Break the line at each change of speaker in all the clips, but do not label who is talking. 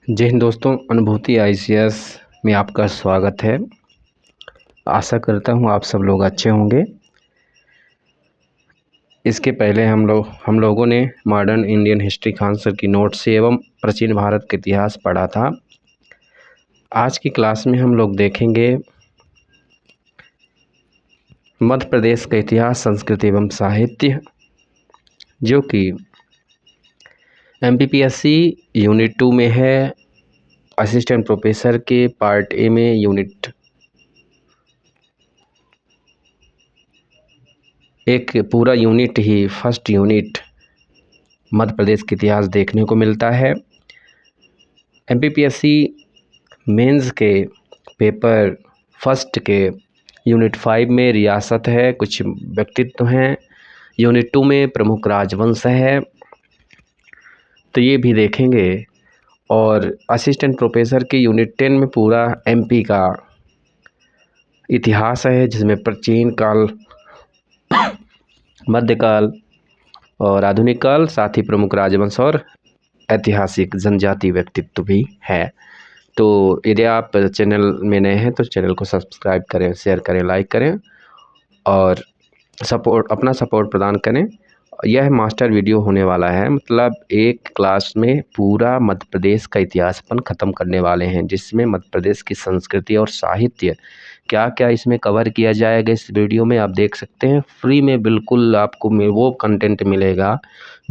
जय हिंद दोस्तों, अनुभूति आईसीएस में आपका स्वागत है। आशा करता हूँ आप सब लोग अच्छे होंगे। इसके पहले हम लोगों ने modern Indian history Khan sir की नोट से एवं प्राचीन भारत का इतिहास पढ़ा था। आज की क्लास में हम लोग देखेंगे मध्य प्रदेश का इतिहास, संस्कृति एवं साहित्य, जो कि एमपीपीएससी यूनिट 2 में है। असिस्टेंट प्रोफेसर के पार्ट ए में एक पूरा यूनिट ही फर्स्ट यूनिट मध्य प्रदेश का इतिहास देखने को मिलता है। एमपीपीएससी मेंस के पेपर फर्स्ट के यूनिट 5 में रियासत है, कुछ व्यक्तित्व हैं। यूनिट 2 में प्रमुख राजवंश है, तो ये भी देखेंगे। और असिस्टेंट प्रोफेसर के यूनिट 10 में पूरा एमपी का इतिहास है, जिसमें प्राचीन काल, मध्यकाल और आधुनिक काल, साथ ही प्रमुख राजवंश और ऐतिहासिक जनजाति व्यक्तित्व भी है। तो यदि आप चैनल में नए हैं तो चैनल को सब्सक्राइब करें, शेयर करें, लाइक करें और अपना सपोर्ट प्रदान करें। यह मास्टर वीडियो होने वाला है, मतलब एक क्लास में पूरा मध्य प्रदेश का इतिहास अपन ख़त्म करने वाले हैं, जिसमें मध्य प्रदेश की संस्कृति और साहित्य क्या क्या इसमें कवर किया जाएगा। इस वीडियो में आप देख सकते हैं, फ्री में बिल्कुल आपको वो कंटेंट मिलेगा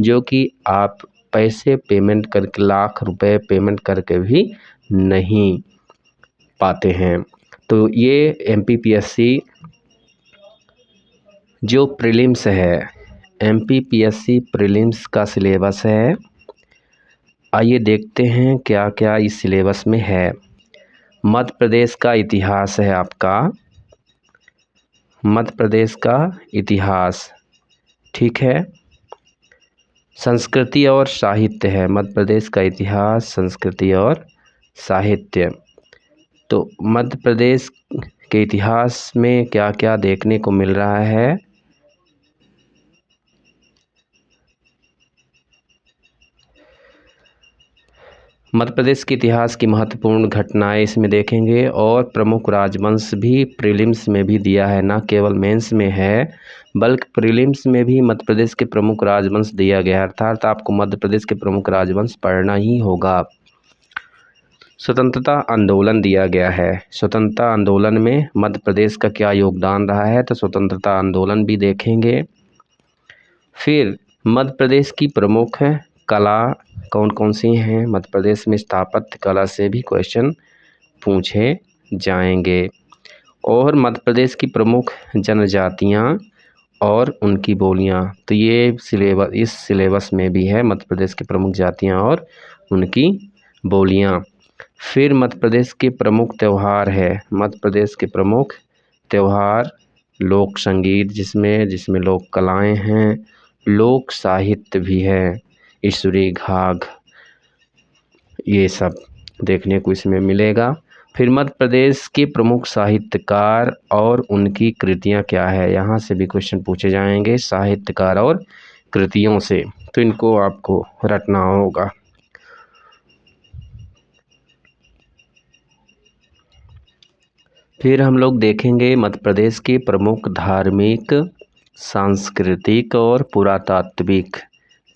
जो कि आप पैसे पेमेंट करके, लाख रुपए पेमेंट करके भी नहीं पाते हैं। तो ये एमपीपीएससी जो प्रीलिम्स है, एमपीपीएससी प्रीलिम्स का सिलेबस है। आइए देखते हैं क्या क्या इस सिलेबस में है। मध्य प्रदेश का इतिहास है आपका, मध्य प्रदेश का इतिहास, ठीक है। संस्कृति और साहित्य है, मध्य प्रदेश का इतिहास, संस्कृति और साहित्य। तो मध्य प्रदेश के इतिहास में क्या क्या देखने को मिल रहा है। मध्य प्रदेश के इतिहास की महत्वपूर्ण घटनाएं इसमें देखेंगे, और प्रमुख राजवंश भी प्रीलिम्स में भी दिया है, ना केवल मेंस में है बल्कि प्रीलिम्स में भी मध्य प्रदेश के प्रमुख राजवंश दिया गया है। अर्थात आपको मध्य प्रदेश के प्रमुख राजवंश पढ़ना ही होगा। स्वतंत्रता आंदोलन दिया गया है, स्वतंत्रता आंदोलन में मध्य प्रदेश का क्या योगदान रहा है, तो स्वतंत्रता आंदोलन भी देखेंगे। फिर मध्य प्रदेश की प्रमुख कला कौन कौन सी हैं, मध्य प्रदेश में स्थापत्य कला से भी क्वेश्चन पूछे जाएंगे। और मध्य प्रदेश की प्रमुख जनजातियां और उनकी बोलियां, तो ये सिलेबस, इस सिलेबस में भी है, मध्य प्रदेश की प्रमुख जातियां और उनकी बोलियां। फिर मध्य प्रदेश के प्रमुख त्यौहार है, मध्य प्रदेश के प्रमुख त्यौहार, लोक संगीत जिसमें लोक कलाएँ हैं, लोक साहित्य भी है, ईश्वरी घाघ, ये सब देखने को इसमें मिलेगा। फिर मध्य प्रदेश के प्रमुख साहित्यकार और उनकी कृतियां क्या है, यहाँ से भी क्वेश्चन पूछे जाएंगे, साहित्यकार और कृतियों से, तो इनको आपको रटना होगा। फिर हम लोग देखेंगे मध्य प्रदेश के प्रमुख धार्मिक, सांस्कृतिक और पुरातात्विक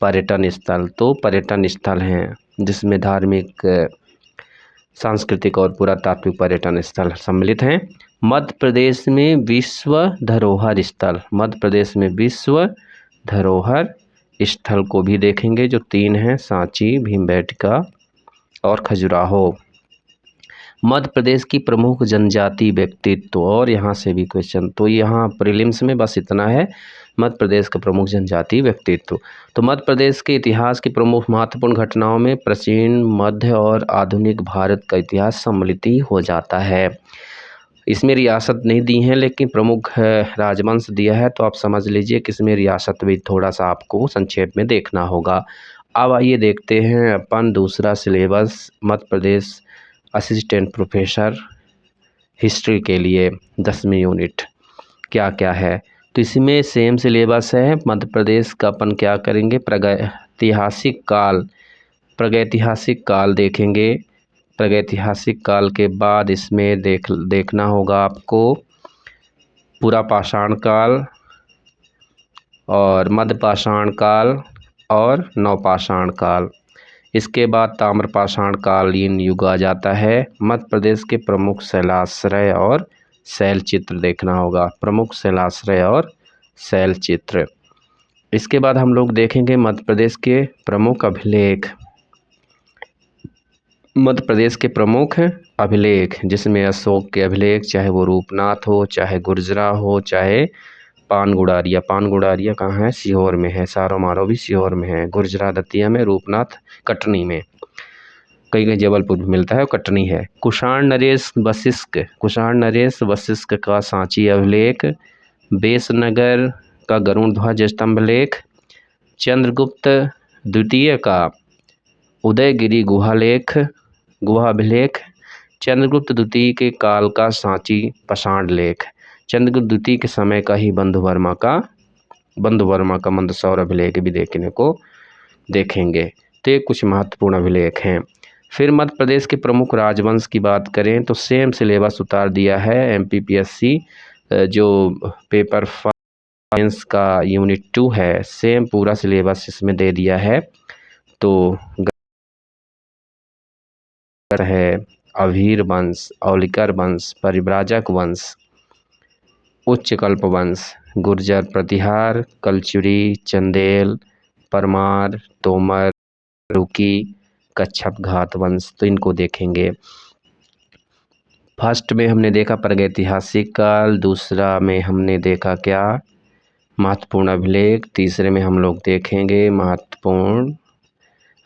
पर्यटन स्थल। तो पर्यटन स्थल हैं जिसमें धार्मिक, सांस्कृतिक और पुरातात्विक पर्यटन स्थल सम्मिलित हैं। मध्य प्रदेश में विश्व धरोहर स्थल, मध्य प्रदेश में विश्व धरोहर स्थल को भी देखेंगे, जो 3 हैं, सांची, भीमबेटका और खजुराहो। मध्य प्रदेश की प्रमुख जनजाति व्यक्तित्व, और यहाँ से भी क्वेश्चन, तो यहाँ प्रीलिम्स में बस इतना है, मध्य प्रदेश का प्रमुख जनजाति व्यक्तित्व। तो मध्य प्रदेश के इतिहास की प्रमुख महत्वपूर्ण घटनाओं में प्राचीन, मध्य और आधुनिक भारत का इतिहास सम्मिलित ही हो जाता है। इसमें रियासत नहीं दी है, लेकिन प्रमुख राजवंश दिया है, तो आप समझ लीजिए कि इसमें रियासत भी थोड़ा सा आपको संक्षेप में देखना होगा। अब आइए देखते हैं अपन दूसरा syllabus, Madhya Pradesh assistant professor history के लिए 10वीं यूनिट क्या क्या है। तो इसमें सेम सिलेबस है। मध्य प्रदेश का अपन क्या करेंगे, प्रागैतिहासिक काल देखेंगे, प्रागैतिहासिक काल के बाद इसमें देखना होगा आपको पूरा पाषाण काल और मध्य पाषाण काल और नवपाषाण काल। इसके बाद ताम्रपाषाण कालीन युग आ जाता है। मध्य प्रदेश के प्रमुख शैलाश्रय और शैल चित्र देखना होगा, प्रमुख शैलाश्रय और शैल चित्र। इसके बाद हम लोग देखेंगे मध्य प्रदेश के प्रमुख अभिलेख। मध्य प्रदेश के प्रमुख अभिलेख जिसमें अशोक के अभिलेख, चाहे वो रूपनाथ हो, चाहे गुर्जरा हो, चाहे पान गुड़ारिया कहाँ है? सीहोर में है। सारो मारो भी सीहोर में है। गुर्जरा दतिया में, रूपनाथ कटनी में, कहीं जबलपुर में मिलता है, वो कटनी है। कुषाण नरेश वशिष्ठ का सांची अभिलेख, बेसनगर का गरुड़ ध्वज स्तंभ लेख, चंद्रगुप्त द्वितीय का उदयगिरी गुहा अभिलेख, चंद्रगुप्त द्वितीय के काल का सांची पाषाण लेख, चंद्रगुप्त द्वितीय के समय का ही बंधु वर्मा का मंदसौर अभिलेख भी देखने को देखेंगे। तो ये कुछ महत्वपूर्ण अभिलेख हैं। फिर मध्य प्रदेश के प्रमुख राजवंश की बात करें तो सेम सिलेबस उतार दिया है MPPSC, जो पेपर 5 का यूनिट 2 है, सेम पूरा सिलेबस इसमें दे दिया है। तो है अभीर वंश, औलिकर वंश, परिव्राजक वंश, उच्चकल्प वंश, गुर्जर प्रतिहार, कलचुरी, चंदेल, परमार, तोमर, रुकी, कच्छप घात वंश। तो इनको देखेंगे। फर्स्ट में हमने देखा प्रागैतिहासिक काल, दूसरा में हमने देखा क्या? महत्वपूर्ण अभिलेख, तीसरे में हम लोग देखेंगे महत्वपूर्ण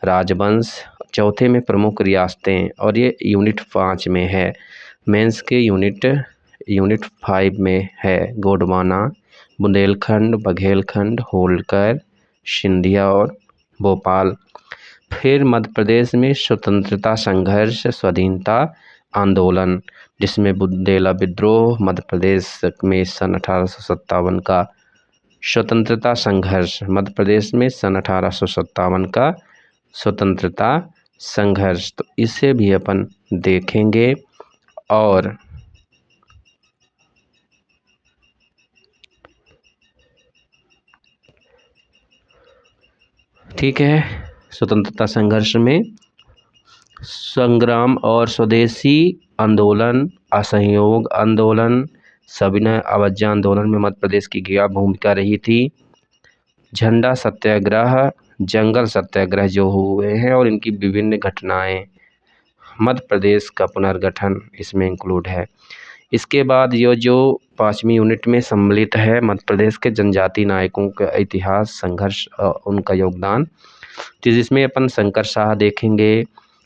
राजवंश, चौथे में प्रमुख रियासतें, और ये यूनिट 5 में है। मेंस के यूनिट 5 में है गोंडवाना, बुंदेलखंड, बघेलखंड, होलकर, सिंधिया और भोपाल। फिर मध्य प्रदेश में स्वतंत्रता संघर्ष, स्वाधीनता आंदोलन, जिसमें बुंदेला विद्रोह, मध्य प्रदेश में सन 1857 का स्वतंत्रता संघर्ष, मध्य प्रदेश में सन 1857 का स्वतंत्रता संघर्ष। तो इसे भी अपन देखेंगे। और ठीक है, स्वतंत्रता संघर्ष में संग्राम और स्वदेशी आंदोलन, असहयोग आंदोलन, सविनय अवज्ञा आंदोलन में मध्य प्रदेश की क्या भूमिका रही थी, झंडा सत्याग्रह, जंगल सत्याग्रह जो हुए हैं और इनकी विभिन्न घटनाएं, मध्य प्रदेश का पुनर्गठन इसमें इंक्लूड है। इसके बाद ये जो 5वीं यूनिट में सम्मिलित है मध्य प्रदेश के जनजाति नायकों का इतिहास, संघर्ष, उनका योगदान। तो जिसमें अपन शंकर शाह देखेंगे,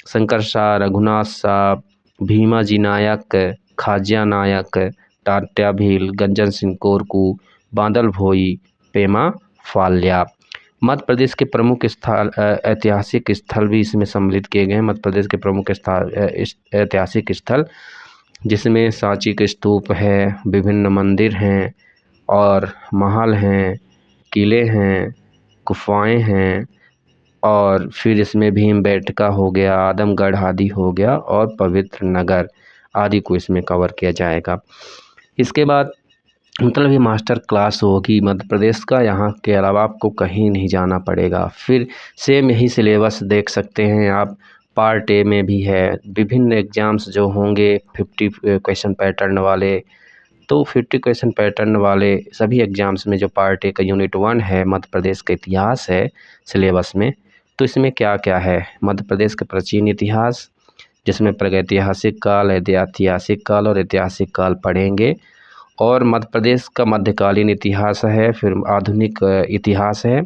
शंकर शाह, रघुनाथ शाह, भीमाजी नायक, खाज्या नायक, टाट्या भील, गंजन सिंह कोरकू, बादल भोई, पेमा फाल्या। मध्य प्रदेश के प्रमुख स्थल, ऐतिहासिक स्थल भी इसमें सम्मिलित किए गए हैं। मध्य प्रदेश के प्रमुख ऐतिहासिक स्थल जिसमें सांची के स्तूप है, विभिन्न मंदिर हैं और महल हैं, किले हैं, गुफाएं हैं, और फिर इसमें भीमबेटका हो गया, आदमगढ़ आदि हो गया, और पवित्र नगर आदि को इसमें कवर किया जाएगा। इसके बाद मतलब ये मास्टर क्लास होगी मध्य प्रदेश का, यहाँ के अलावा आपको कहीं नहीं जाना पड़ेगा। फिर सेम यही सिलेबस देख सकते हैं आप, पार्ट ए में भी है, विभिन्न एग्जाम्स जो होंगे 50 क्वेश्चन पैटर्न वाले, तो 50 क्वेश्चन पैटर्न वाले सभी एग्जाम्स में जो पार्ट ए का यूनिट 1 है, मध्य प्रदेश का इतिहास है सिलेबस में। तो इसमें क्या क्या है? मध्य प्रदेश का प्राचीन इतिहास, जिसमें प्रागैतिहासिक काल, ऐतिहासिक काल और ऐतिहासिक काल पढ़ेंगे, और मध्य प्रदेश का मध्यकालीन इतिहास है, फिर आधुनिक इतिहास है।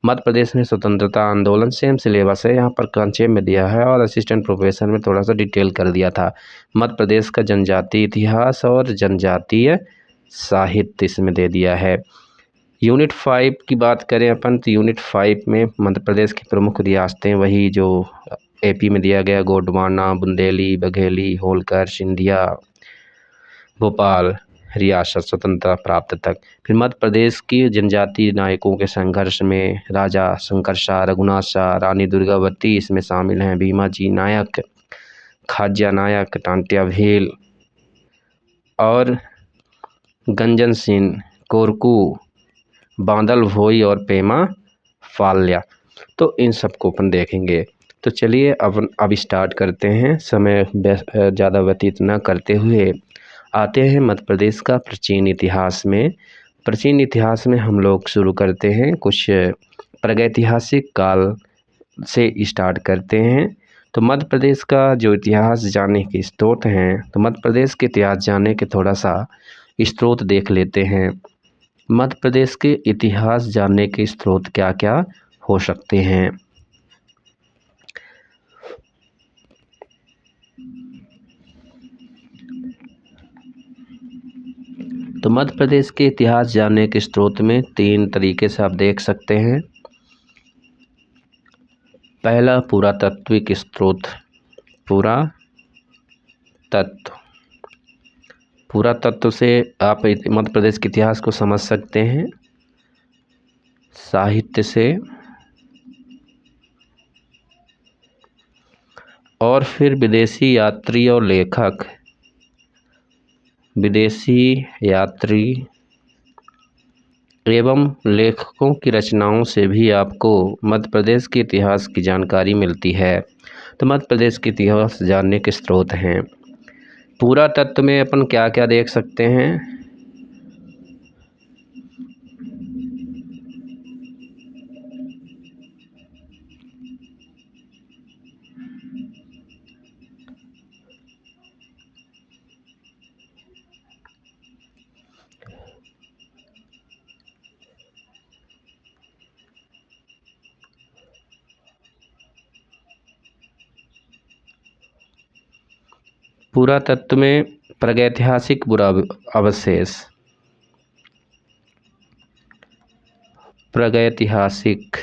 मध्य प्रदेश में स्वतंत्रता आंदोलन, सेम सिलेबस है, यहाँ पर संक्षेप में दिया है और असिस्टेंट प्रोफेसर में थोड़ा सा डिटेल कर दिया था। मध्य प्रदेश का जनजातीय इतिहास और जनजातीय साहित्य इसमें दे दिया है। यूनिट 5 की बात करें अपन तो यूनिट 5 में मध्य प्रदेश की प्रमुख रियासतें वही जो AP में दिया गया, गोंडवाना, बुंदेली, बघेली, होलकर, सिंधिया, भोपाल रियासत स्वतंत्रता प्राप्त तक। फिर मध्य प्रदेश की जनजातीय नायकों के संघर्ष में राजा शंकर शाह, रघुनाथ शाह, रानी दुर्गावती इसमें शामिल हैं, भीमाजी नायक, खाज्या नायक, टांट्या भील और गंजन सिंह, कोरकू, बादल भोई और पेमा फाल्या। तो इन सबको अपन देखेंगे। तो चलिए अब स्टार्ट करते हैं, समय ज़्यादा व्यतीत न करते हुए आते हैं मध्य प्रदेश का प्राचीन इतिहास में। प्राचीन इतिहास में हम लोग शुरू करते हैं, कुछ प्रागैतिहासिक काल से स्टार्ट करते हैं। तो मध्य प्रदेश का जो इतिहास जानने के स्रोत हैं, तो मध्य प्रदेश के इतिहास जानने के थोड़ा सा स्रोत देख लेते हैं। मध्य प्रदेश के इतिहास जानने के स्रोत क्या क्या हो सकते हैं। तो मध्य प्रदेश के इतिहास जानने के स्रोत में 3 तरीके से आप देख सकते हैं। पहला पुरातात्विक स्रोत, पुरातत्व से आप मध्य प्रदेश के इतिहास को समझ सकते हैं। साहित्य से और फिर विदेशी यात्री और लेखक, विदेशी यात्री एवं लेखकों की रचनाओं से भी आपको मध्य प्रदेश के इतिहास की जानकारी मिलती है। तो मध्य प्रदेश के इतिहास जानने के स्रोत हैं। पुरातत्व में अपन क्या क्या देख सकते हैं। पुरातत्व में प्रागैतिहासिक अवशेष, प्रागैतिहासिक,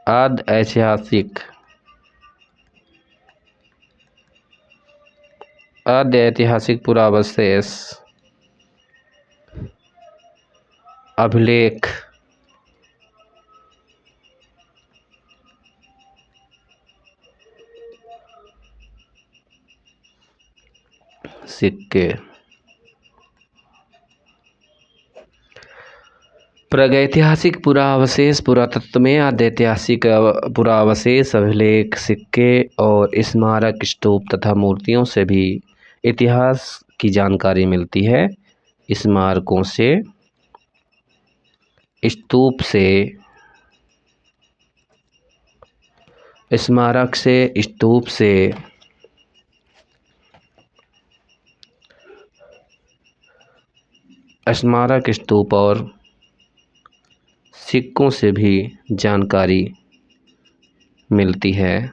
आद्य ऐतिहासिक, आद्य ऐतिहासिक पुरावशेष, अभिलेख, सिक्के। प्रागैतिहासिक पुरावशेष पुरातत्व में आद्य ऐतिहासिक पुरावशेष, अभिलेख, सिक्के और स्मारक, स्तूप तथा मूर्तियों से भी इतिहास की जानकारी मिलती है। स्मारकों से, स्तूप से, स्मारक से, स्तूप से, स्मारक, स्तूप और सिक्कों से भी जानकारी मिलती है।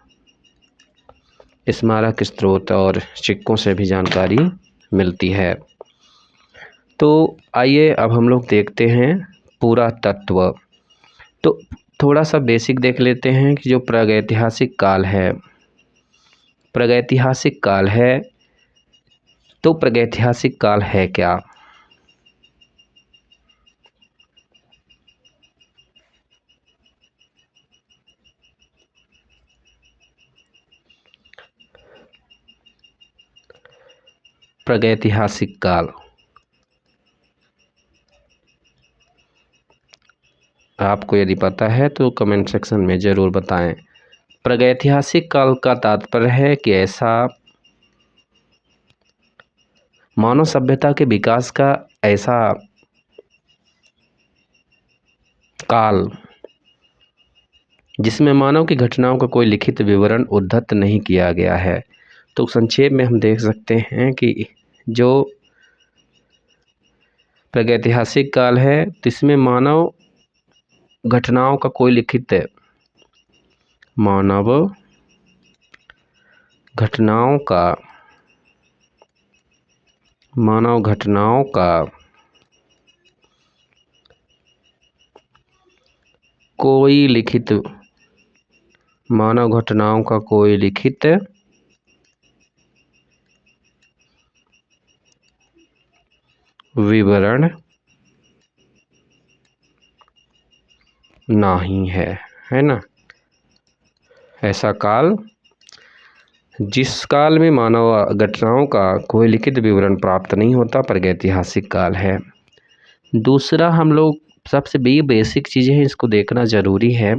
स्मारक, स्रोत और सिक्कों से भी जानकारी मिलती है। तो आइए अब हम लोग देखते हैं पुरातत्व। तो थोड़ा सा बेसिक देख लेते हैं कि जो प्रागैतिहासिक काल है, प्रागैतिहासिक काल है, तो प्रागैतिहासिक काल है क्या। प्रागैतिहासिक काल आपको यदि पता है तो कमेंट सेक्शन में ज़रूर बताएं। प्रागैतिहासिक काल का तात्पर्य है कि ऐसा मानव सभ्यता के विकास का ऐसा काल जिसमें मानव की घटनाओं का कोई लिखित विवरण उद्धृत नहीं किया गया है। तो संक्षेप में हम देख सकते हैं कि जो प्रागैतिहासिक काल है जिसमें मानव घटनाओं का कोई लिखित, मानव घटनाओं का, मानव घटनाओं का कोई लिखित, मानव घटनाओं का कोई लिखित विवरण नहीं है, है ना। ऐसा काल जिस काल में मानव घटनाओं का कोई लिखित विवरण प्राप्त नहीं होता, प्रागैतिहासिक काल है। दूसरा, हम लोग सबसे बेसिक चीज़ें हैं, इसको देखना ज़रूरी है।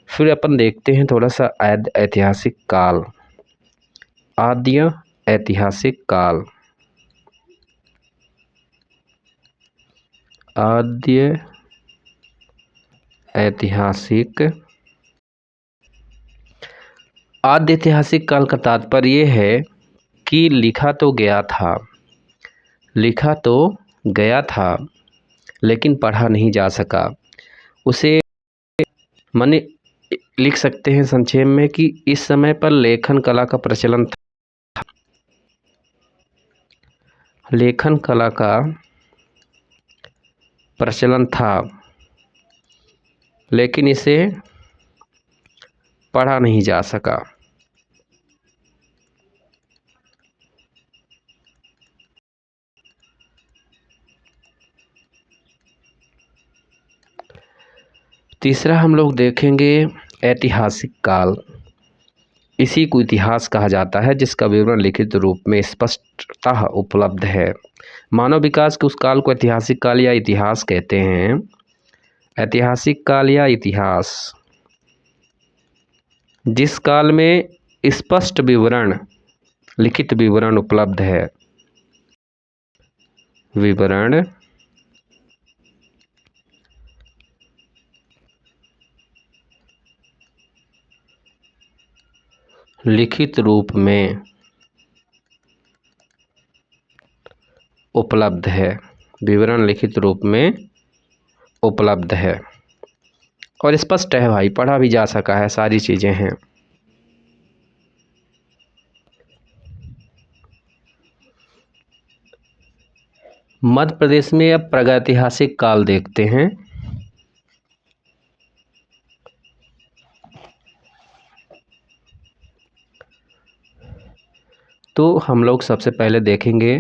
फिर अपन देखते हैं थोड़ा सा ऐतिहासिक काल। आद्य ऐतिहासिक काल। आद्य ऐतिहासिक काल का तात्पर्य है कि लिखा तो गया था लेकिन पढ़ा नहीं जा सका। उसे माने लिख सकते हैं संक्षेप में कि इस समय पर लेखन कला का प्रचलन था। लेखन कला का प्रचलन था लेकिन इसे पढ़ा नहीं जा सका। तीसरा हम लोग देखेंगे ऐतिहासिक काल। इसी को इतिहास कहा जाता है जिसका विवरण लिखित रूप में स्पष्टतः उपलब्ध है। मानव विकास के उस काल को ऐतिहासिक काल या इतिहास कहते हैं। ऐतिहासिक काल या इतिहास जिस काल में स्पष्ट विवरण, लिखित विवरण उपलब्ध है। विवरण लिखित रूप में उपलब्ध है। विवरण लिखित रूप में उपलब्ध है और स्पष्ट है भाई, पढ़ा भी जा सका है, सारी चीज़ें हैं। मध्य प्रदेश में अब प्रागैतिहासिक काल देखते हैं। तो हम लोग सबसे पहले देखेंगे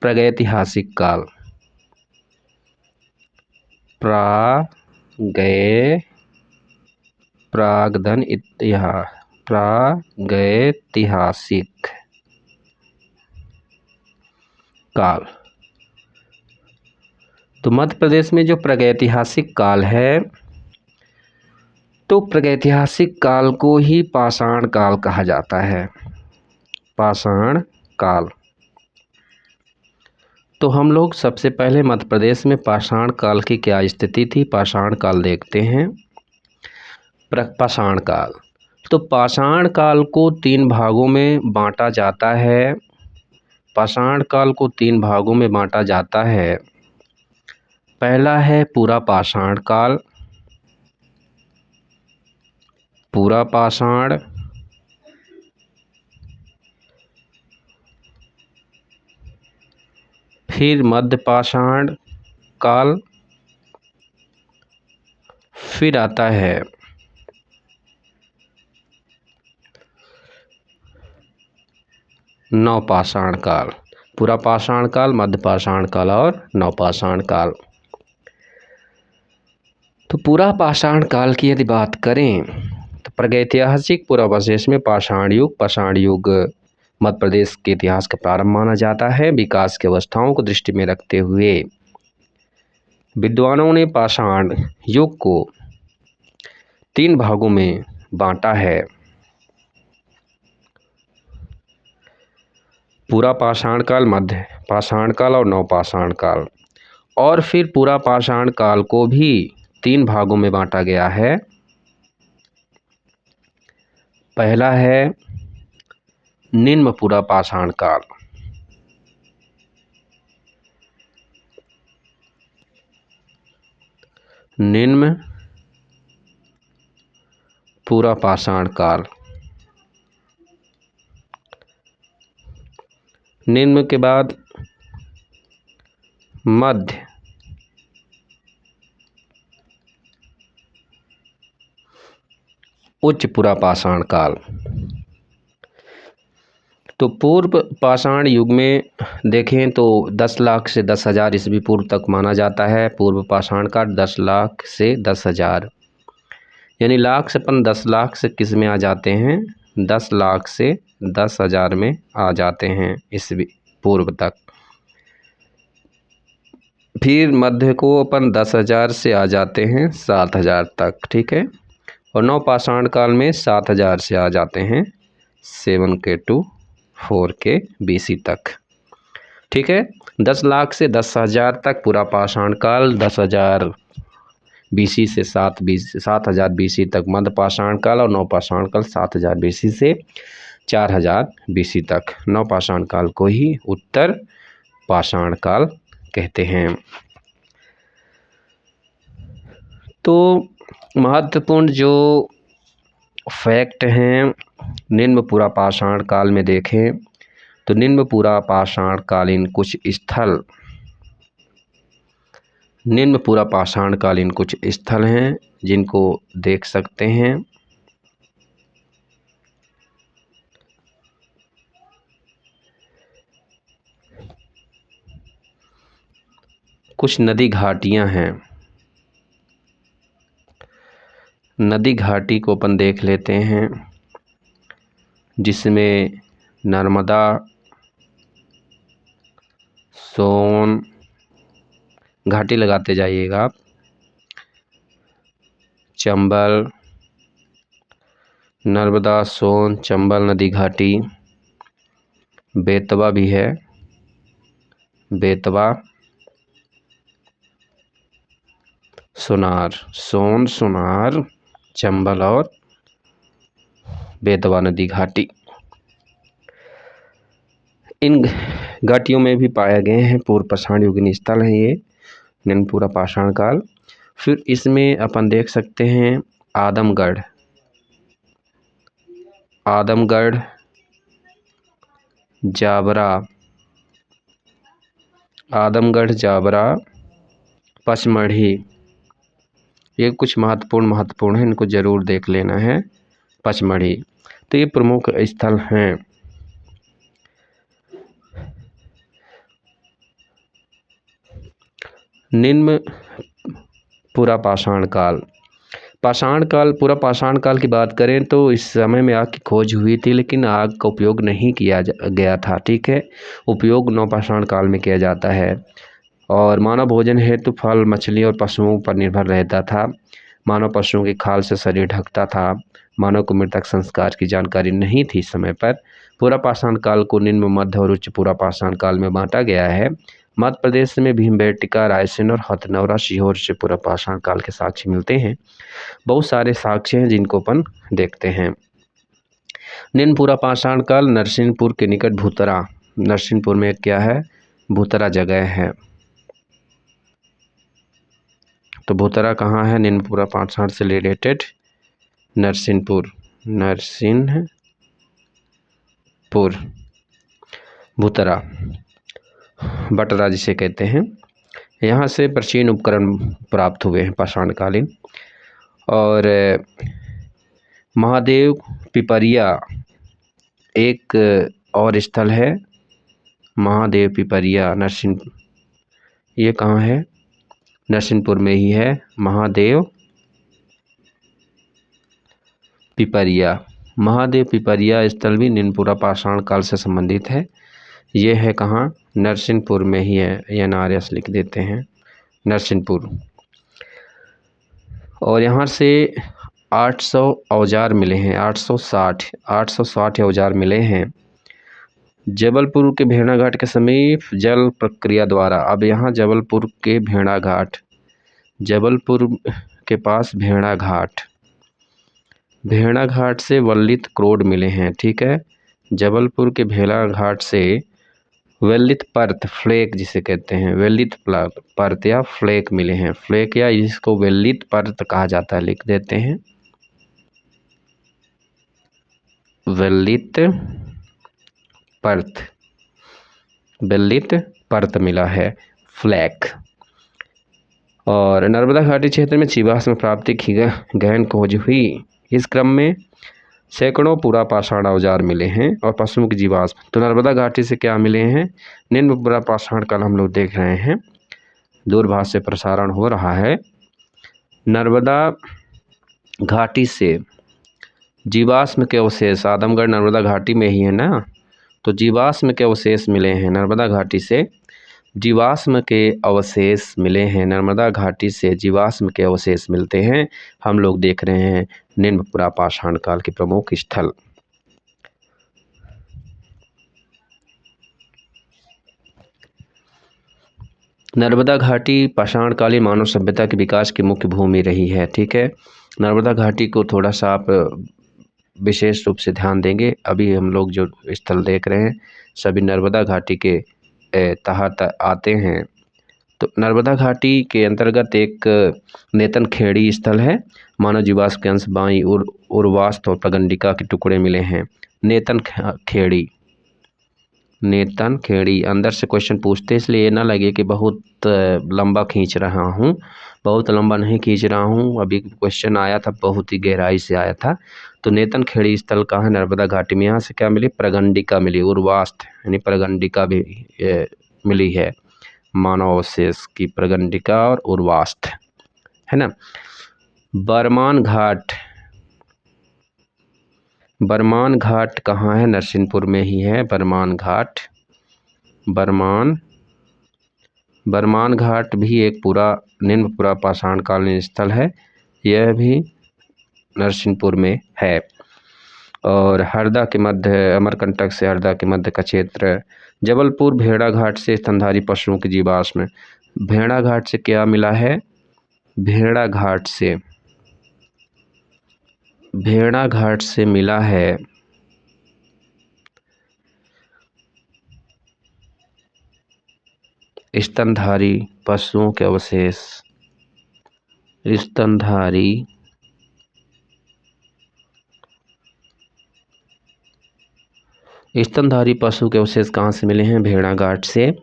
प्रागैतिहासिक काल। प्रागैतिहासिक काल। तो मध्य प्रदेश में जो प्रागैतिहासिक काल है, तो प्रागैतिहासिक काल को ही पाषाण काल कहा जाता है। पाषाण काल। तो हम लोग सबसे पहले मध्य प्रदेश में पाषाण काल की क्या स्थिति थी, पाषाण काल देखते हैं। पाषाण काल। तो पाषाण काल को 3 भागों में बांटा जाता है। पाषाण काल को 3 भागों में बांटा जाता है। पहला है पूरा पाषाण काल। पूरा पाषाण। फिर मध्य पाषाण काल। फिर आता है नवपाषाण काल। पूरा पाषाण काल, मध्य पाषाण काल और नवपाषाण काल। तो पूरा पाषाण काल की यदि बात करें तो प्रागैतिहासिक पूर्वावशेष में पाषाण युग मध्य प्रदेश के इतिहास का प्रारंभ माना जाता है। विकास की अवस्थाओं को दृष्टि में रखते हुए विद्वानों ने पाषाण युग को 3 भागों में बांटा है। पूरा पाषाण काल, मध्य पाषाण काल और नवपाषाण काल। और फिर पूरा पाषाण काल को भी 3 भागों में बांटा गया है। पहला है निम्न पूरा पाषाण काल। निम्न पूरा पाषाण काल। निम्न के बाद मध्य उच्च पूरा पाषाण काल। तो पूर्व पाषाण युग में देखें तो 10 लाख से 10,000 ईस्वी पूर्व तक माना जाता है। पूर्व पाषाण काल 10 लाख से 10,000 यानी लाख से अपन 10 लाख से किस में आ जाते हैं, 10 लाख से 10,000 में आ जाते हैं ईस्वी पूर्व तक। फिर मध्य को अपन 10,000 से आ जाते हैं 7,000 तक, ठीक है। और नवपाषाण काल में 7,000 से आ जाते हैं 7K to 4K BC तक, ठीक है। 10 लाख से 10,000 तक पूरा पाषाण काल, 10,000 BC से 7,000 BC तक मध्य पाषाण काल, और नवपाषाण काल 7,000 BC से 4,000 BC तक। नवपाषाण काल को ही उत्तर पाषाण काल कहते हैं। तो महत्वपूर्ण जो फैक्ट हैं निम्न पूरा पाषाण काल में देखें तो निम्न पूरा पाषाण कालीन कुछ स्थल, निम्न पूरा पाषाण कालीन कुछ स्थल हैं जिनको देख सकते हैं। कुछ नदी घाटियां हैं, नदी घाटी को अपन देख लेते हैं, जिसमें नर्मदा, सोन, घाटी लगाते जाइएगा आप, चंबल, नर्मदा, सोन, चंबल नदी घाटी, बेतवा भी है, बेतवा, सुनार, सोन, सुनार, चंबल और बेतवा नदी घाटी, इन घाटियों में भी पाए गए हैं पूर्व पाषाण युगीन स्थल हैं ये निम्न पूरा पाषाण काल। फिर इसमें अपन देख सकते हैं आदमगढ़, आदमगढ़, जाबरा, आदमगढ़, जाबरा, पचमढ़ी, ये कुछ महत्वपूर्ण है, इनको जरूर देख लेना है। पचमढ़ी, तो ये प्रमुख स्थल हैं। निम्न पूरा पाषाण काल, पाषाण काल, पूरा पाषाण काल की बात करें तो इस समय में आग की खोज हुई थी, लेकिन आग का उपयोग नहीं किया गया था, ठीक है। उपयोग नवपाषाण काल में किया जाता है और मानव भोजन हेतु फल, मछली और पशुओं पर निर्भर रहता था। मानव पशुओं की खाल से शरीर ढकता था। मानव को मृतक संस्कार की जानकारी नहीं थी समय पर। पूरा पाषाण काल को निम्न, मध्य और उच्च पूरा पाषाण काल में बांटा गया है। मध्य प्रदेश में भीमबेटका, रायसेन और हथनौरा, सीहोर से पूरा पाषाण काल के साक्ष्य मिलते हैं। बहुत सारे साक्ष्य हैं जिनको अपन देखते हैं। निम्न पूरा पाषाण काल नरसिंहपुर के निकट भूतरा, नरसिंहपुर में क्या है, भूतरा जगह है। तो भूतरा कहाँ है, निम्न पूरा पाषाण से रिलेटेड, नरसिंहपुर, नरसिंहपुर, भूतरा, बटरा जिसे कहते हैं। यहाँ से प्राचीन उपकरण प्राप्त हुए हैं पाषाणकालीन। और महादेव पिपरिया एक और स्थल है, महादेव पिपरिया, नरसिंह, ये कहाँ है, नरसिंहपुर में ही है महादेव पिपरिया। महादेव पिपरिया स्थल भी निम्न पूरा पाषाण काल से संबंधित है। ये है कहाँ, नरसिंहपुर में ही है, NRS लिख देते हैं, नरसिंहपुर। और यहाँ से 800 औजार मिले हैं, 860 औजार मिले हैं जबलपुर के भेड़ा घाट के समीप जल प्रक्रिया द्वारा। अब यहाँ जबलपुर के भेड़ा घाट, जबलपुर के पास भेड़ा घाट, भेड़ा घाट से वल्लित क्रोड मिले हैं, ठीक है। जबलपुर के भेड़ा घाट से वेलित परत, फ्लेक जिसे कहते हैं, वेलित परत या फ्लेक मिले हैं, फ्लेक या इसको वेलित परत कहा जाता है, लिख देते हैं वेलित परत, वेलित परत मिला है, फ्लैक। और नर्मदा घाटी क्षेत्र में जीवाश्म प्राप्ति की गहन खोज हुई। इस क्रम में सैकड़ों पूरा पाषाण औजार मिले हैं और पशुओं की जीवाश्म। तो नर्मदा घाटी से क्या मिले हैं, निम्न पूरा पाषाण काल हम लोग देख रहे हैं, दूरभाष से प्रसारण हो रहा है। नर्मदा घाटी से जीवाश्म के अवशेष, आदमगढ़ नर्मदा घाटी में ही है ना, तो जीवाश्म के अवशेष मिले हैं नर्मदा घाटी से। जीवाश्म के अवशेष मिले हैं नर्मदा घाटी से, जीवाश्म के अवशेष मिलते हैं। हम लोग देख रहे हैं निम्न पुरापाषाण काल के प्रमुख स्थल। नर्मदा घाटी पाषाणकालीन मानव सभ्यता के विकास की मुख्य भूमि रही है। ठीक है, नर्मदा घाटी को थोड़ा सा आप विशेष रूप से ध्यान देंगे। अभी हम लोग जो स्थल देख रहे हैं सभी नर्मदा घाटी के तहत आते हैं। तो नर्मदा घाटी के अंतर्गत एक नेतन खेड़ी स्थल है। मानव जीवाश्म के अंश बाई उर्वास्त और प्रगंडिका के टुकड़े मिले हैं। नेतन खेड़ी अंदर से क्वेश्चन पूछते इसलिए ना लगे कि बहुत लंबा खींच रहा हूँ, बहुत लंबा नहीं खींच रहा हूँ। अभी क्वेश्चन आया था, बहुत ही गहराई से आया था। तो नेतन खेड़ी स्थल कहाँ है? नर्मदा घाटी में। यहाँ से क्या मिली? प्रगंडिका मिली, उर्वास्त यानी प्रगंडिका भी मिली है, मानव अवशेष की प्रगंडिका और उर्वास्त, है ना। बरमान घाट कहाँ है? नरसिंहपुर में ही है बरमान घाट। बरमान घाट भी एक निम्न पुरापाषाण कालीन स्थल है, यह भी नरसिंहपुर में है। और हरदा के मध्य, अमरकंटक से हरदा के मध्य का क्षेत्र। जबलपुर भेड़ा घाट से स्तनधारी पशुओं की जीवाश्म। भेड़ा घाट से क्या मिला है? भेड़ा घाट से मिला है स्तनधारी पशुओं के अवशेष। स्तनधारी पशु के अवशेष कहाँ से मिले हैं? भेड़ा घाट से,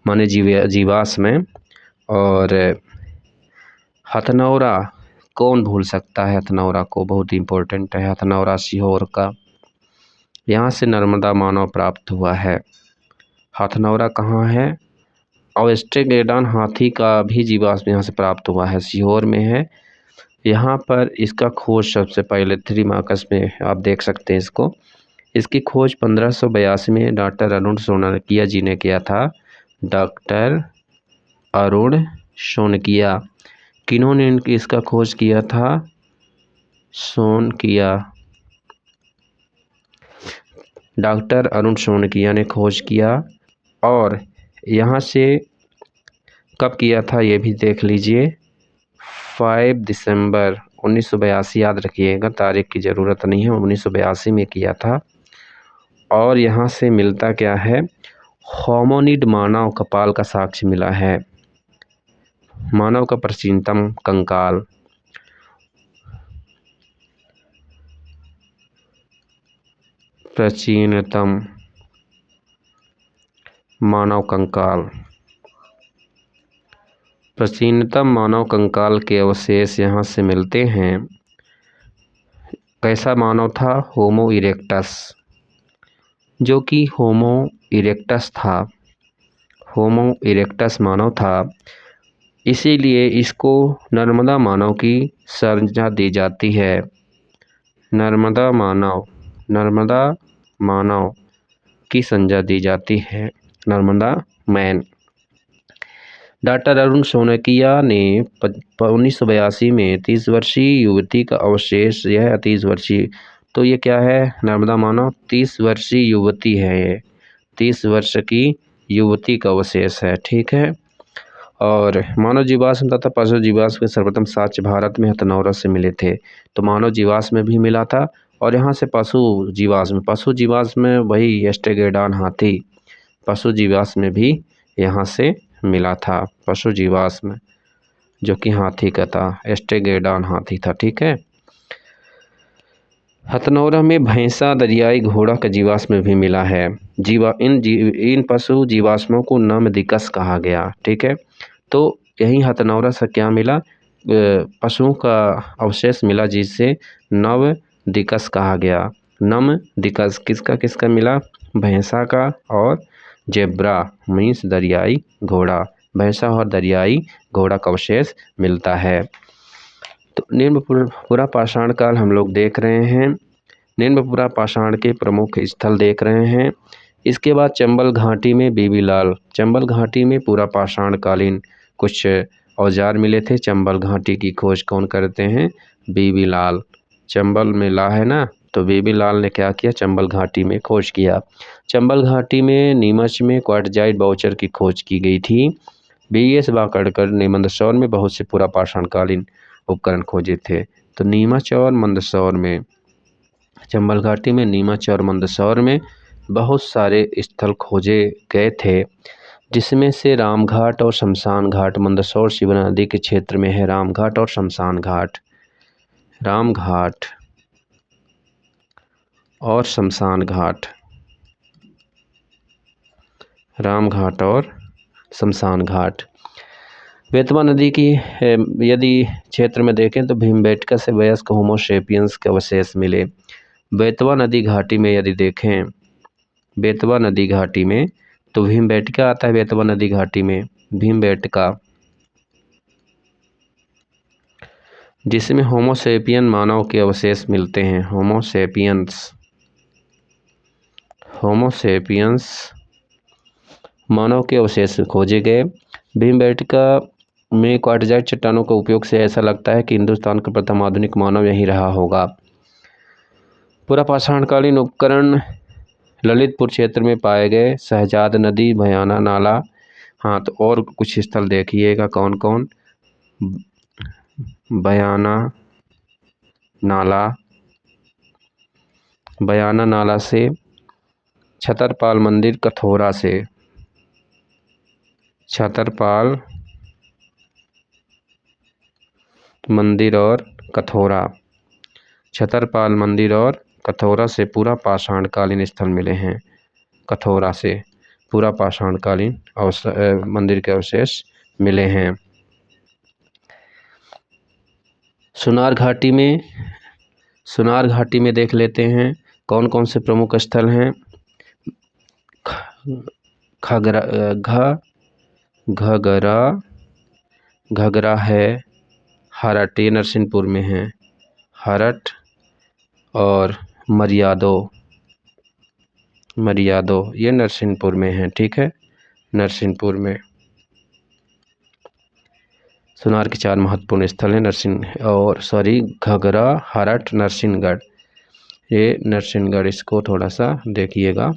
माने जीवाश्म में। और हथनौरा, कौन भूल सकता है हथनौरा को? बहुत इम्पोर्टेंट है हथनौरा, सीहोर का। यहाँ से नर्मदा मानव प्राप्त हुआ है। हथनौरा कहाँ है? और एस्ट्रोगेडान हाथी का भी जीवाश्म यहाँ से प्राप्त हुआ है, सीहोर में है। यहाँ पर इसका खोज सबसे पहले 3 मार्कस में आप देख सकते हैं इसको। इसकी खोज 1582 में डॉक्टर अरुण शोनकिया जी ने किया था। डॉक्टर अरुण शोनकिया। किन्होंने इसका खोज किया था? डॉक्टर अरुण शोनकिया ने खोज किया। और यहाँ से कब किया था ये भी देख लीजिए, 5 दिसंबर 1982, याद रखिएगा, तारीख की ज़रूरत नहीं है, 1982 में किया था। और यहाँ से मिलता क्या है? होमोनिड मानव कपाल का साक्ष्य मिला है, मानव का प्राचीनतम कंकाल। प्राचीनतम मानव कंकाल के अवशेष यहाँ से मिलते हैं। कैसा मानव था? होमो इरेक्टस, जो कि होमो इरेक्टस मानव था। इसीलिए इसको नर्मदा मानव की संज्ञा दी जाती है। नर्मदा मानव की संज्ञा दी जाती है, नर्मदा मैन। डॉक्टर अरुण शोनकिया ने 1982 में 30 वर्षीय युवती का अवशेष, यह 30 वर्षीय, तो ये क्या है? नर्मदा मानव 30 वर्षीय युवती है, ये 30 वर्ष की युवती का अवशेष है। ठीक है। और मानव जीवाश्म तथा पशु जीवाश्म के सर्वप्रथम साक्ष्य भारत में हथनौरा से मिले थे। तो मानव जीवाश्म में भी मिला था, और यहाँ से पशु जीवाश्म में वही एस्ट्रोगेडान हाथी, पशु जीवाश्म में भी यहाँ से मिला था, पशु जीवाश्म जो कि हाथी का था, एस्ट्रोगेडान हाथी था। ठीक है। हथनौरा में भैंसा, दरियाई घोड़ा का जीवाश्म भी मिला है। इन पशु जीवाश्मों को नमदिकस कहा गया। ठीक है। तो यही हथनौरा से क्या मिला? पशुओं का अवशेष मिला, जिसे नवदिकस कहा गया। नमदिकस किसका मिला? भैंसा का और जेब्रा मीन्स दरियाई घोड़ा, भैंसा और दरियाई घोड़ा का अवशेष मिलता है। तो निम्न पूरा पाषाण काल हम लोग देख रहे हैं। निम्न पूरा पाषाण के प्रमुख स्थल देख रहे हैं। इसके बाद चंबल घाटी में बीबीलाल, चंबल घाटी में पूरा पाषाण कालीन कुछ औजार मिले थे। चंबल घाटी की खोज कौन करते हैं? बीबीलाल। चंबल में ला है ना, तो बीबीलाल ने क्या किया? चंबल घाटी में खोज किया। चंबल घाटी में नीमच में क्वार्टजाइट बाउचर की खोज की गई थी। BS वाकड़कर ने मंदसौर में बहुत से पूरा पाषाण कालीन उपकरण खोजे थे। तो नीमच और मंदसौर में, चंबल घाटी में, नीमच और मंदसौर में बहुत सारे स्थल खोजे गए थे, जिसमें से रामघाट और शमशान घाट मंदसौर शिवना नदी के क्षेत्र में है। रामघाट और शमशान घाट, रामघाट और शमशान घाट, रामघाट और शमशान घाट। बेतवा नदी की यदि क्षेत्र में देखें तो भीमबेटका से वयस्क होमो सेपियंस के अवशेष मिले। बेतवा नदी घाटी में यदि देखें, बेतवा नदी घाटी में, तो भीमबेटका आता है। बेतवा नदी घाटी में भीमबेटका, जिसमें होमो सेपियन मानव के अवशेष मिलते हैं। होमो सेपियंस, होमो सेपियंस मानव के अवशेष खोजे गए। भीमबेटका में क्वार्टजाइट चट्टानों के उपयोग से ऐसा लगता है कि हिंदुस्तान का प्रथम आधुनिक मानव यहीं रहा होगा। पूरा पाषाणकालीन उपकरण ललितपुर क्षेत्र में पाए गए। शहजाद नदी, बयाना नाला। हाँ, तो और कुछ स्थल देखिएगा कौन कौन। बयाना नाला, बयाना नाला से छतरपाल मंदिर, कथौरा से छतरपाल मंदिर और कथौरा, छतरपाल मंदिर और कथौरा से पूरा पाषाणकालीन स्थल मिले हैं। कथौरा से पूरा पाषाणकालीन मंदिर के अवशेष मिले हैं। सुनार घाटी में, सुनार घाटी में देख लेते हैं कौन कौन से प्रमुख स्थल हैं। घगरा है, हरट, ये नरसिंहपुर में है। हरट और मरियादो, मरियादो ये नरसिंहपुर में है। ठीक है, नरसिंहपुर में सुनार के 4 महत्वपूर्ण स्थल हैं। घगरा, हरट, नरसिंहगढ़। ये नरसिंहगढ़, इसको थोड़ा सा देखिएगा।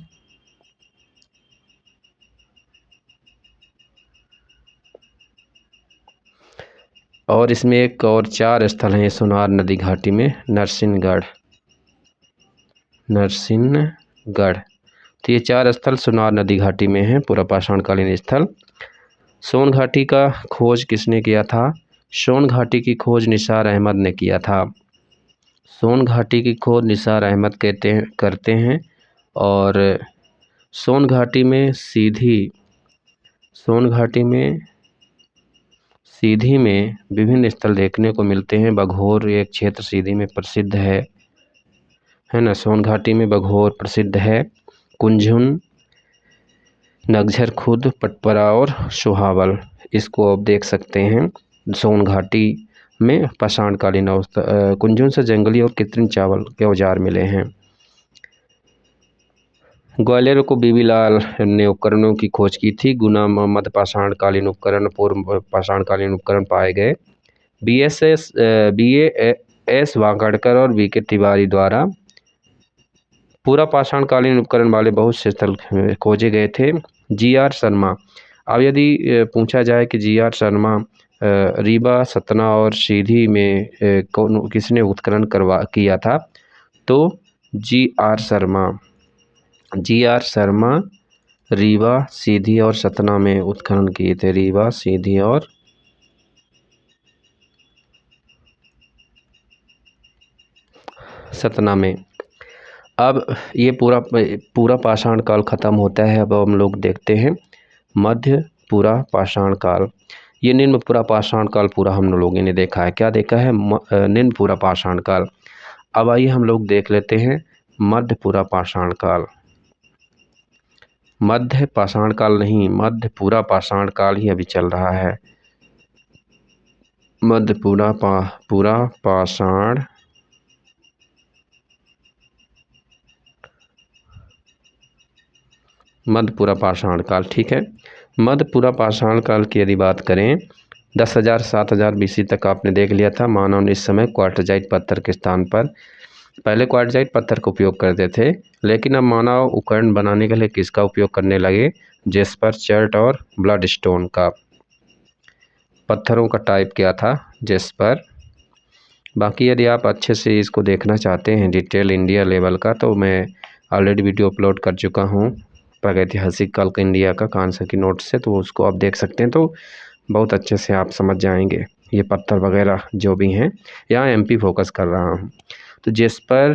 और इसमें एक और 4 स्थल हैं सुनार नदी घाटी में। नरसिंहगढ़, नरसिंहगढ़, तो ये 4 स्थल सुनार नदी घाटी में हैं, पूरा पाषाणकालीन स्थल। सोन घाटी का खोज किसने किया था? सोन घाटी की खोज निसार अहमद ने किया था। सोन घाटी की खोज निसार अहमद करते हैं। और सोन घाटी में सीधी में विभिन्न स्थल देखने को मिलते हैं। बघोर एक क्षेत्र सीधी में प्रसिद्ध है ना। सोन घाटी में बघोर प्रसिद्ध है। कुंझुन, नगझर खुर्द, पटपरा और सोहावल, इसको आप देख सकते हैं। सोन घाटी में पाषाणकालीन कुंझुन से जंगली और कृत्रिम चावल के औजार मिले हैं। ग्वालियर को बीबीलाल ने उपकरणों की खोज की थी। गुना मध्य पाषाणकालीन उपकरण, पूर्व पाषाणकालीन उपकरण पाए गए। BS वाकड़कर और VK तिवारी द्वारा पूरा पाषाणकालीन उपकरण वाले बहुत से स्थल खोजे गए थे। GR शर्मा, अब यदि पूछा जाए कि GR शर्मा रीवा, सतना और सीधी में किसने उत्खनन किया था, तो GR शर्मा रीवा, सीधी और सतना में उत्खनन किए थे। रीवा, सीधी और सतना में। अब ये पूरा पाषाण काल खत्म होता है। अब हम लोग देखते हैं मध्य पूरा पाषाण काल। ये निम्न पूरा पाषाण काल पूरा हम लोगों ने देखा है। क्या देखा है? निम्न पूरा पाषाण काल। अब आइए हम लोग देख लेते हैं मध्य पूरा पाषाण काल। मध्य पाषाण काल नहीं, मध्य पूरा पाषाण काल ही अभी चल रहा है। पूरा पाषाण मध्यपूरा पाषाण काल। ठीक है, मध्यपूरा पाषाण काल की यदि बात करें 10,000 7,000 BC तक आपने देख लिया था। मानव ने इस समय क्वार्टजाइट पत्थर के स्थान पर पहले क्वार्टजाइट पत्थर का उपयोग करते थे, लेकिन अब मानव उपकरण बनाने के लिए किसका उपयोग करने लगे? जेस्पर, चर्ट और ब्लडस्टोन का। पत्थरों का टाइप क्या था? जेस्पर। बाकी यदि आप अच्छे से इसको देखना चाहते हैं डिटेल इंडिया लेवल का, तो मैं ऑलरेडी वीडियो अपलोड कर चुका हूँ प्रागैतिहासिक काल का इंडिया का कांस्य की नोट से, तो उसको आप देख सकते हैं, तो बहुत अच्छे से आप समझ जाएंगे ये पत्थर वगैरह जो भी हैं। यहाँ MP फोकस कर रहा हूँ। तो जेस्पर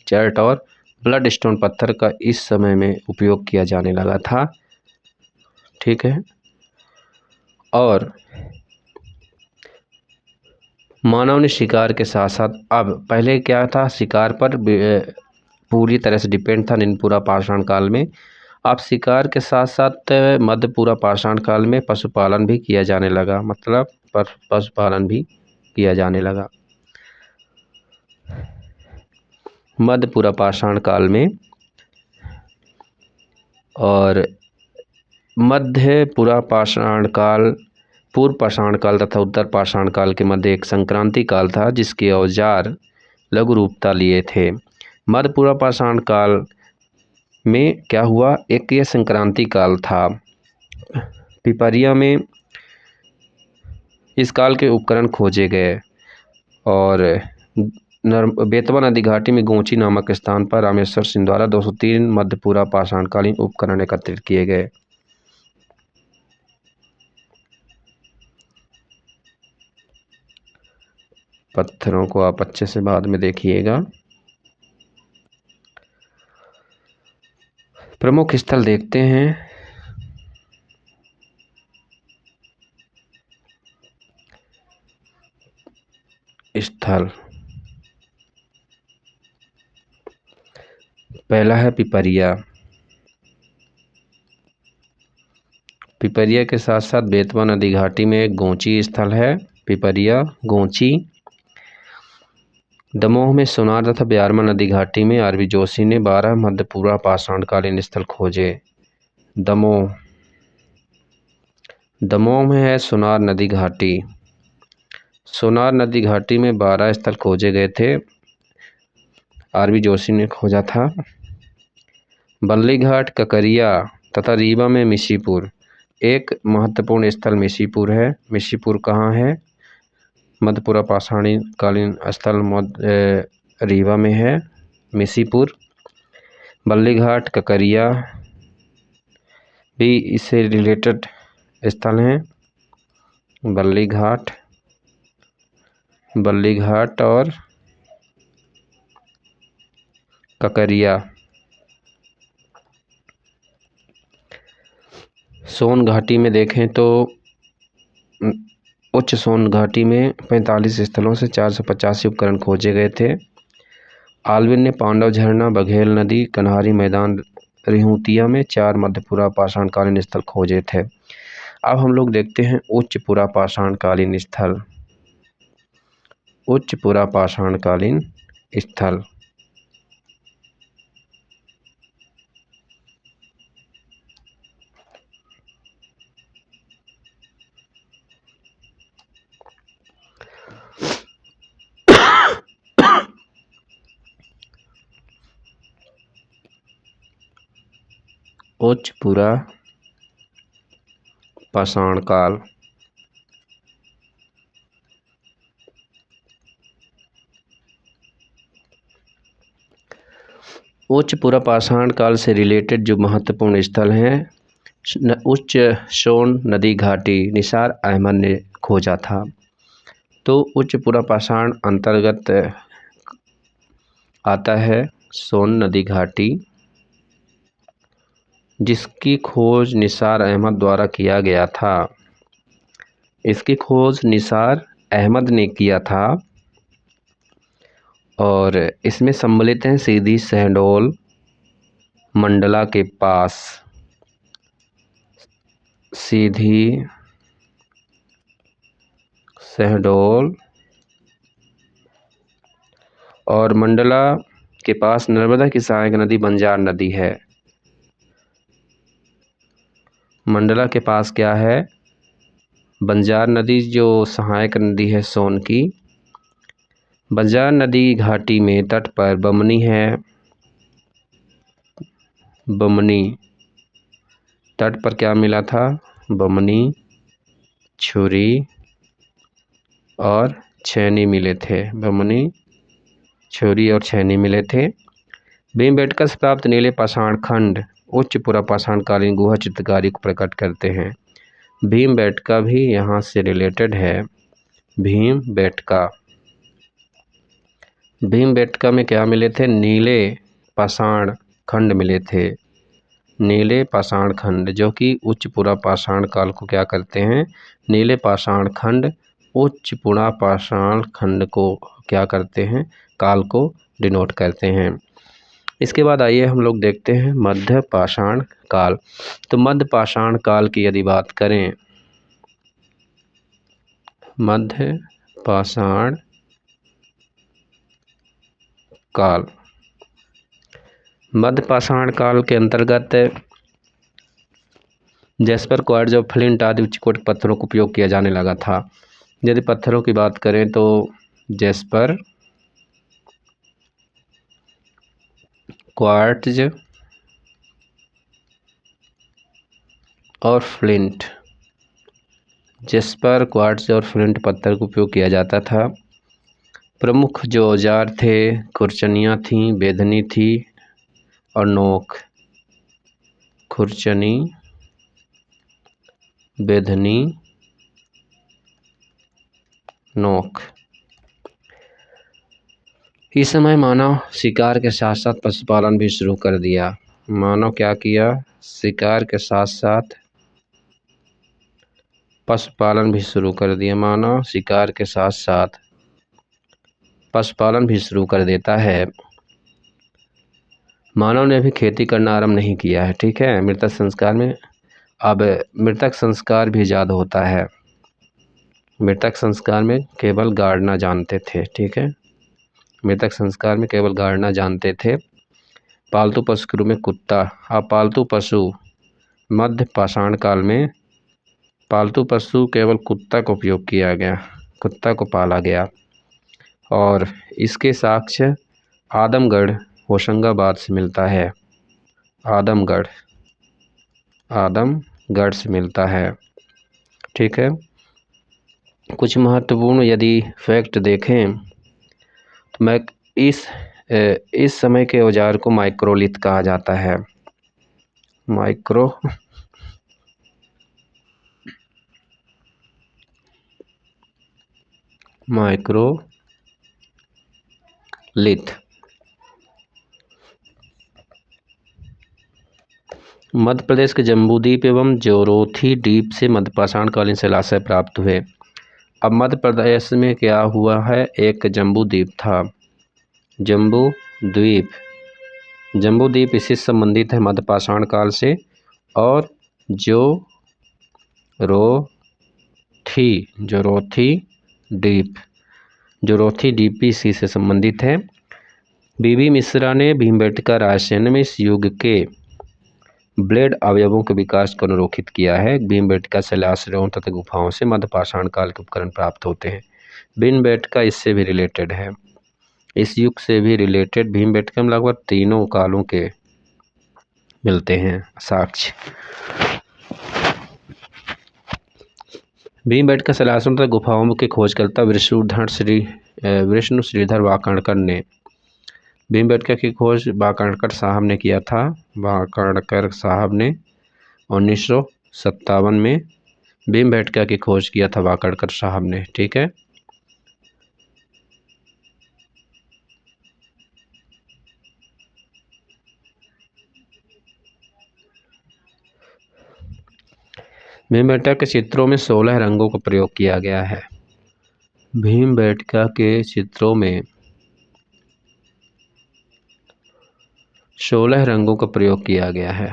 चर्ट और ब्लडस्टोन पत्थर का इस समय में उपयोग किया जाने लगा था। ठीक है, और मानव ने शिकार के साथ साथ, अब पहले क्या था, शिकार पर पूरी तरह से डिपेंड था निम्नपूरा पाषाण काल में। अब शिकार के साथ साथ मध्यपूरा पाषाण काल में पशुपालन भी किया जाने लगा, मतलब पशुपालन भी किया जाने लगा। मध्यपूरा पाषाण काल में और मध्यपूरा पाषाण काल, पूर्व पाषाण काल तथा उत्तर पाषाण काल के मध्य एक संक्रांति काल था जिसके औजार लघु रूपता लिए थे। मध्यपूरा पाषाण काल में क्या हुआ, एक ये संक्रांति काल था। पिपरिया में इस काल के उपकरण खोजे गए और बेतवा नदी घाटी में गोंची नामक स्थान पर रामेश्वर सिंह द्वारा 203 मध्यपूरा पाषाणकालीन उपकरण एकत्रित किए गए। पत्थरों को आप अच्छे से बाद में देखिएगा। प्रमुख स्थल देखते हैं। स्थल पहला है पिपरिया। पिपरिया के साथ साथ बेतवा नदी घाटी में एक गोंची स्थल है, पिपरिया गोंची। दमोह में सोनार तथा ब्यारमा नदी घाटी में RV जोशी ने 12 मध्यपूरा पाषाणकालीन स्थल खोजे। दमोह में है सोनार नदी घाटी। सोनार नदी घाटी में 12 स्थल खोजे गए थे, RV जोशी ने खोजा था। बल्लीघाट, ककरिया तथा रीवा में मिशीपुर, एक महत्वपूर्ण स्थल मिशीपुर है। मिशीपुर कहाँ है? मध्यपूरा पाषाणकालीन स्थल रीवा में है मिशीपुर। बल्लीघाट, ककरिया भी इससे रिलेटेड स्थल हैं। बल्लीघाट और ककरिया। सोन घाटी में देखें तो उच्च सोन घाटी में 45 स्थलों से 485 उपकरण खोजे गए थे। आल्विन ने पांडव झरना, बघेल नदी, कन्हारी मैदान, रिहुतिया में 4 मध्यपूरा पाषाणकालीन स्थल खोजे थे। अब हम लोग देखते हैं उच्च पूरा पाषाणकालीन स्थल। उच्च पूरा पाषाणकालीन स्थल उच्च पूरा पाषाण काल। उच्च पूरा पाषाण काल से रिलेटेड जो महत्वपूर्ण स्थल हैं, उच्च सोन नदी घाटी निसार अहमद ने खोजा था। तो उच्च पूरा पाषाण अंतर्गत आता है सोन नदी घाटी, जिसकी खोज निसार अहमद द्वारा किया गया था। इसकी खोज निसार अहमद ने किया था और इसमें सम्मिलित हैं सीधी शहडोल मंडला के पास, सीधी शहडोल और मंडला के पास नर्मदा की सहायक नदी बंजार नदी है। मंडला के पास क्या है? बंजार नदी जो सहायक नदी है सोन की। बंजार नदी घाटी में तट पर बमनी है। बमनी तट पर क्या मिला था? बमनी, छुरी और छैनी मिले थे। बमनी, छुरी और छैनी मिले थे। भीमबेटका से प्राप्त नीले पाषाण खंड उच्च पुरा पाषाणकालीन गुहा चित्रकारी को प्रकट करते हैं। भीमबेटका भी यहाँ से रिलेटेड है। भीमबेटका में क्या मिले थे? नीले पाषाण खंड मिले थे। नीले पाषाण खंड जो कि उच्च पुरा पाषाण काल को क्या करते हैं? नीले पाषाण खंड उच्च पुरा पाषाण खंड को क्या करते हैं? काल को डिनोट करते हैं। इसके बाद आइए हम लोग देखते हैं मध्य पाषाण काल। तो मध्य पाषाण काल की यदि बात करें, मध्य पाषाण काल, मध्य पाषाण काल के अंतर्गत जैस्पर, क्वार्ट्ज और फ्लिंट आदि उच्चकोटि पत्थरों का उपयोग किया जाने लगा था। यदि पत्थरों की बात करें तो जैस्पर, क्वार्ट्ज और फ्लिंट, जैस्पर, क्वार्ट्ज और फ्लिंट पत्थर का उपयोग किया जाता था। प्रमुख जो औजार थे, खुरचनियाँ थीं, बेधनी थी और नोक। खुरचनी, बेधनी, नोक। इस समय मानव शिकार के साथ साथ पशुपालन भी शुरू कर दिया। मानव क्या किया? शिकार के साथ साथ पशुपालन भी शुरू कर दिया। मानव शिकार के साथ साथ पशुपालन भी शुरू कर देता है। मानव ने अभी खेती करना आरंभ नहीं किया है, ठीक है। मृतक संस्कार में अब मृतक संस्कार भी ज़्यादा होता है। मृतक संस्कार में केवल गाड़ना जानते थे, ठीक है। मृतक संस्कार में केवल गाड़ना जानते थे। पालतू पशु के रूप में कुत्ता। अब पालतू पशु मध्य पाषाण काल में पालतू पशु केवल कुत्ता का उपयोग किया गया, कुत्ता को पाला गया। और इसके साक्ष्य आदमगढ़ होशंगाबाद से मिलता है। आदमगढ़ से मिलता है, ठीक है। कुछ महत्वपूर्ण यदि फैक्ट देखें तो मैं इस समय के औजार को माइक्रोलिथ कहा जाता है। माइक्रोलिथ। मध्य प्रदेश के जम्बू द्वीप एवं जोरोथी द्वीप से मध्य पाषाणकालीन शिलाशय प्राप्त हुए। अब मध्य प्रदेश में क्या हुआ है? एक जम्बू द्वीप था। जम्बू द्वीप इससे संबंधित है मध्य पाषाण काल से। और जोरोथी द्वीप भी इसी से संबंधित है। बीबी मिश्रा ने भीमबेटका रायसेन में इस युग के ब्लेड अवयवों के विकास को अनुरेखित किया है। भीमबेटका शिलाश्रयों तथा गुफाओं से मध्य पाषाण काल के उपकरण प्राप्त होते हैं। भीमबेटका इससे भी रिलेटेड है, इस युग से भी रिलेटेड। भीमबेटका में लगभग तीनों कालों के मिलते हैं साक्ष्य। भीमबेटका शिलाश्रम तथा गुफाओं के खोजकर्ता विष्णु श्रीधर वाकाणकर ने भीमबेटका की खोज वाकाणकर साहब ने किया था। वाकाणकर साहब ने 1957 में भीमबेटका की खोज किया था वाकाणकर साहब ने, ठीक है। भीमबेटका के चित्रों में 16 रंगों का प्रयोग किया गया है। भीमबेटका के चित्रों में 16 रंगों का प्रयोग किया गया है।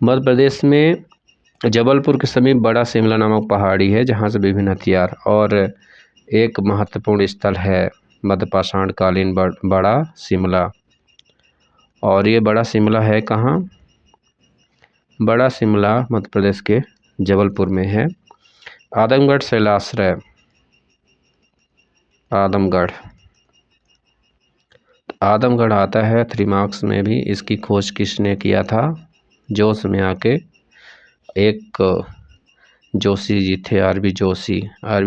मध्य प्रदेश में जबलपुर के समीप बड़ा शिमला नामक पहाड़ी है जहाँ से विभिन्न हथियार, और एक महत्वपूर्ण स्थल है मध्यपाषाण कालीन बड़ा शिमला। और ये बड़ा शिमला है कहाँ? बड़ा शिमला मध्य प्रदेश के जबलपुर में है। आदमगढ़ शैलाश्रय, आदमगढ़ आता है 3 मार्क्स में भी। इसकी खोज किसने किया था? जोश में आके एक जोशी जी थे, आरबी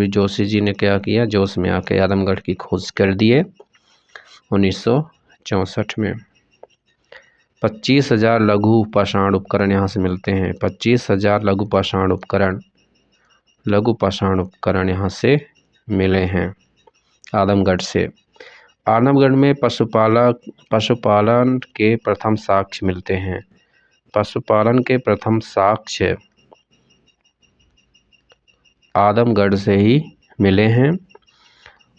जोशी जी ने क्या किया? जोश में आके आदमगढ़ की खोज कर दिए 1964 में। 25,000 लघु पाषाण उपकरण यहाँ से मिलते हैं। 25,000 लघु पाषाण उपकरण यहाँ से मिले हैं आदमगढ़ से। आदमगढ़ में पशुपालन के प्रथम साक्ष्य मिलते हैं। पशुपालन के प्रथम साक्ष्य आदमगढ़ से ही मिले हैं।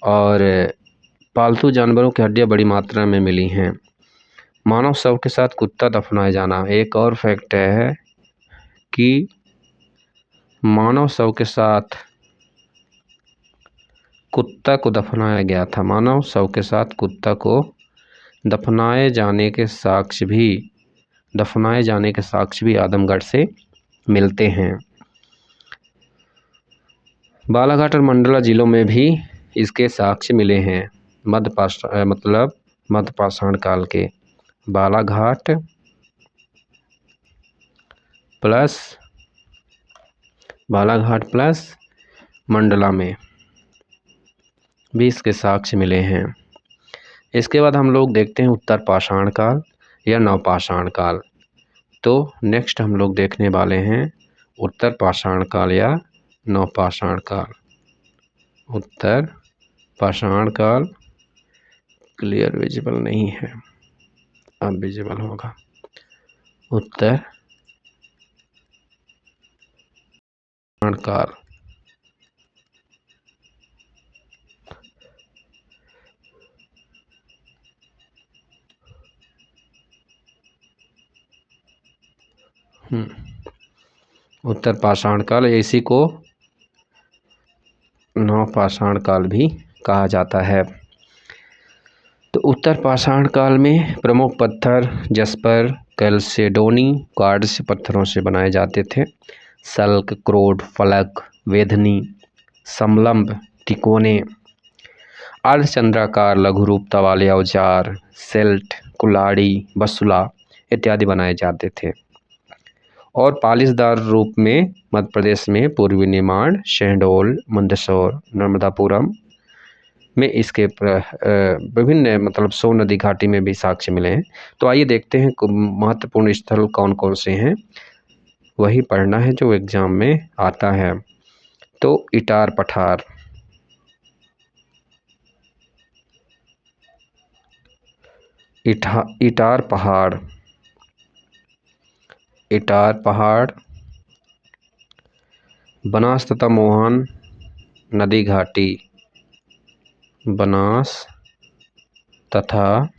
और पालतू जानवरों की हड्डियां बड़ी मात्रा में मिली हैं। मानव शव के साथ कुत्ता दफनाए जाना, एक और फैक्ट है कि मानव शव के साथ कुत्ता को दफनाया गया था। मानव शव के साथ कुत्ता को दफनाए जाने के साक्ष्य भी आदमगढ़ से मिलते हैं। बालाघाट और मंडला जिलों में भी इसके साक्ष्य मिले हैं मध्यपाषाण काल के। बालाघाट प्लस मंडला में भी इसके साक्ष्य मिले हैं। इसके बाद हम लोग देखते हैं उत्तर पाषाण काल या नवपाषाण काल। तो नेक्स्ट हम लोग देखने वाले हैं उत्तर पाषाण काल या नवपाषाण काल। उत्तर पाषाण काल क्लियर विजिबल नहीं है, अब विजिबल होगा। उत्तर पाषाण काल उत्तर पाषाण काल, इसी को नवपाषाण काल भी कहा जाता है। तो उत्तर पाषाण काल में प्रमुख पत्थर जस्पर, कैल्सेडोनी क्वार्ट्ज पत्थरों से बनाए जाते थे। सल्क, क्रोड, फलक, वेधनी, समलंब, तिकोने, अर्धचंद्राकार लघु रूपता वाले औजार, सेल्ट, कुल्हाड़ी, बसुला इत्यादि बनाए जाते थे। और पालिशदार रूप में मध्य प्रदेश में पूर्वी निमाड़, शहडोल, मंदसौर, नर्मदापुरम में इसके विभिन्न सो नदी घाटी में भी साक्ष्य मिले हैं। तो आइए देखते हैं महत्वपूर्ण स्थल कौन कौन से हैं, वही पढ़ना है जो एग्जाम में आता है। तो इटार पठार, इटार पहाड़, बनास तथा मोहन नदी घाटी, बनास तथा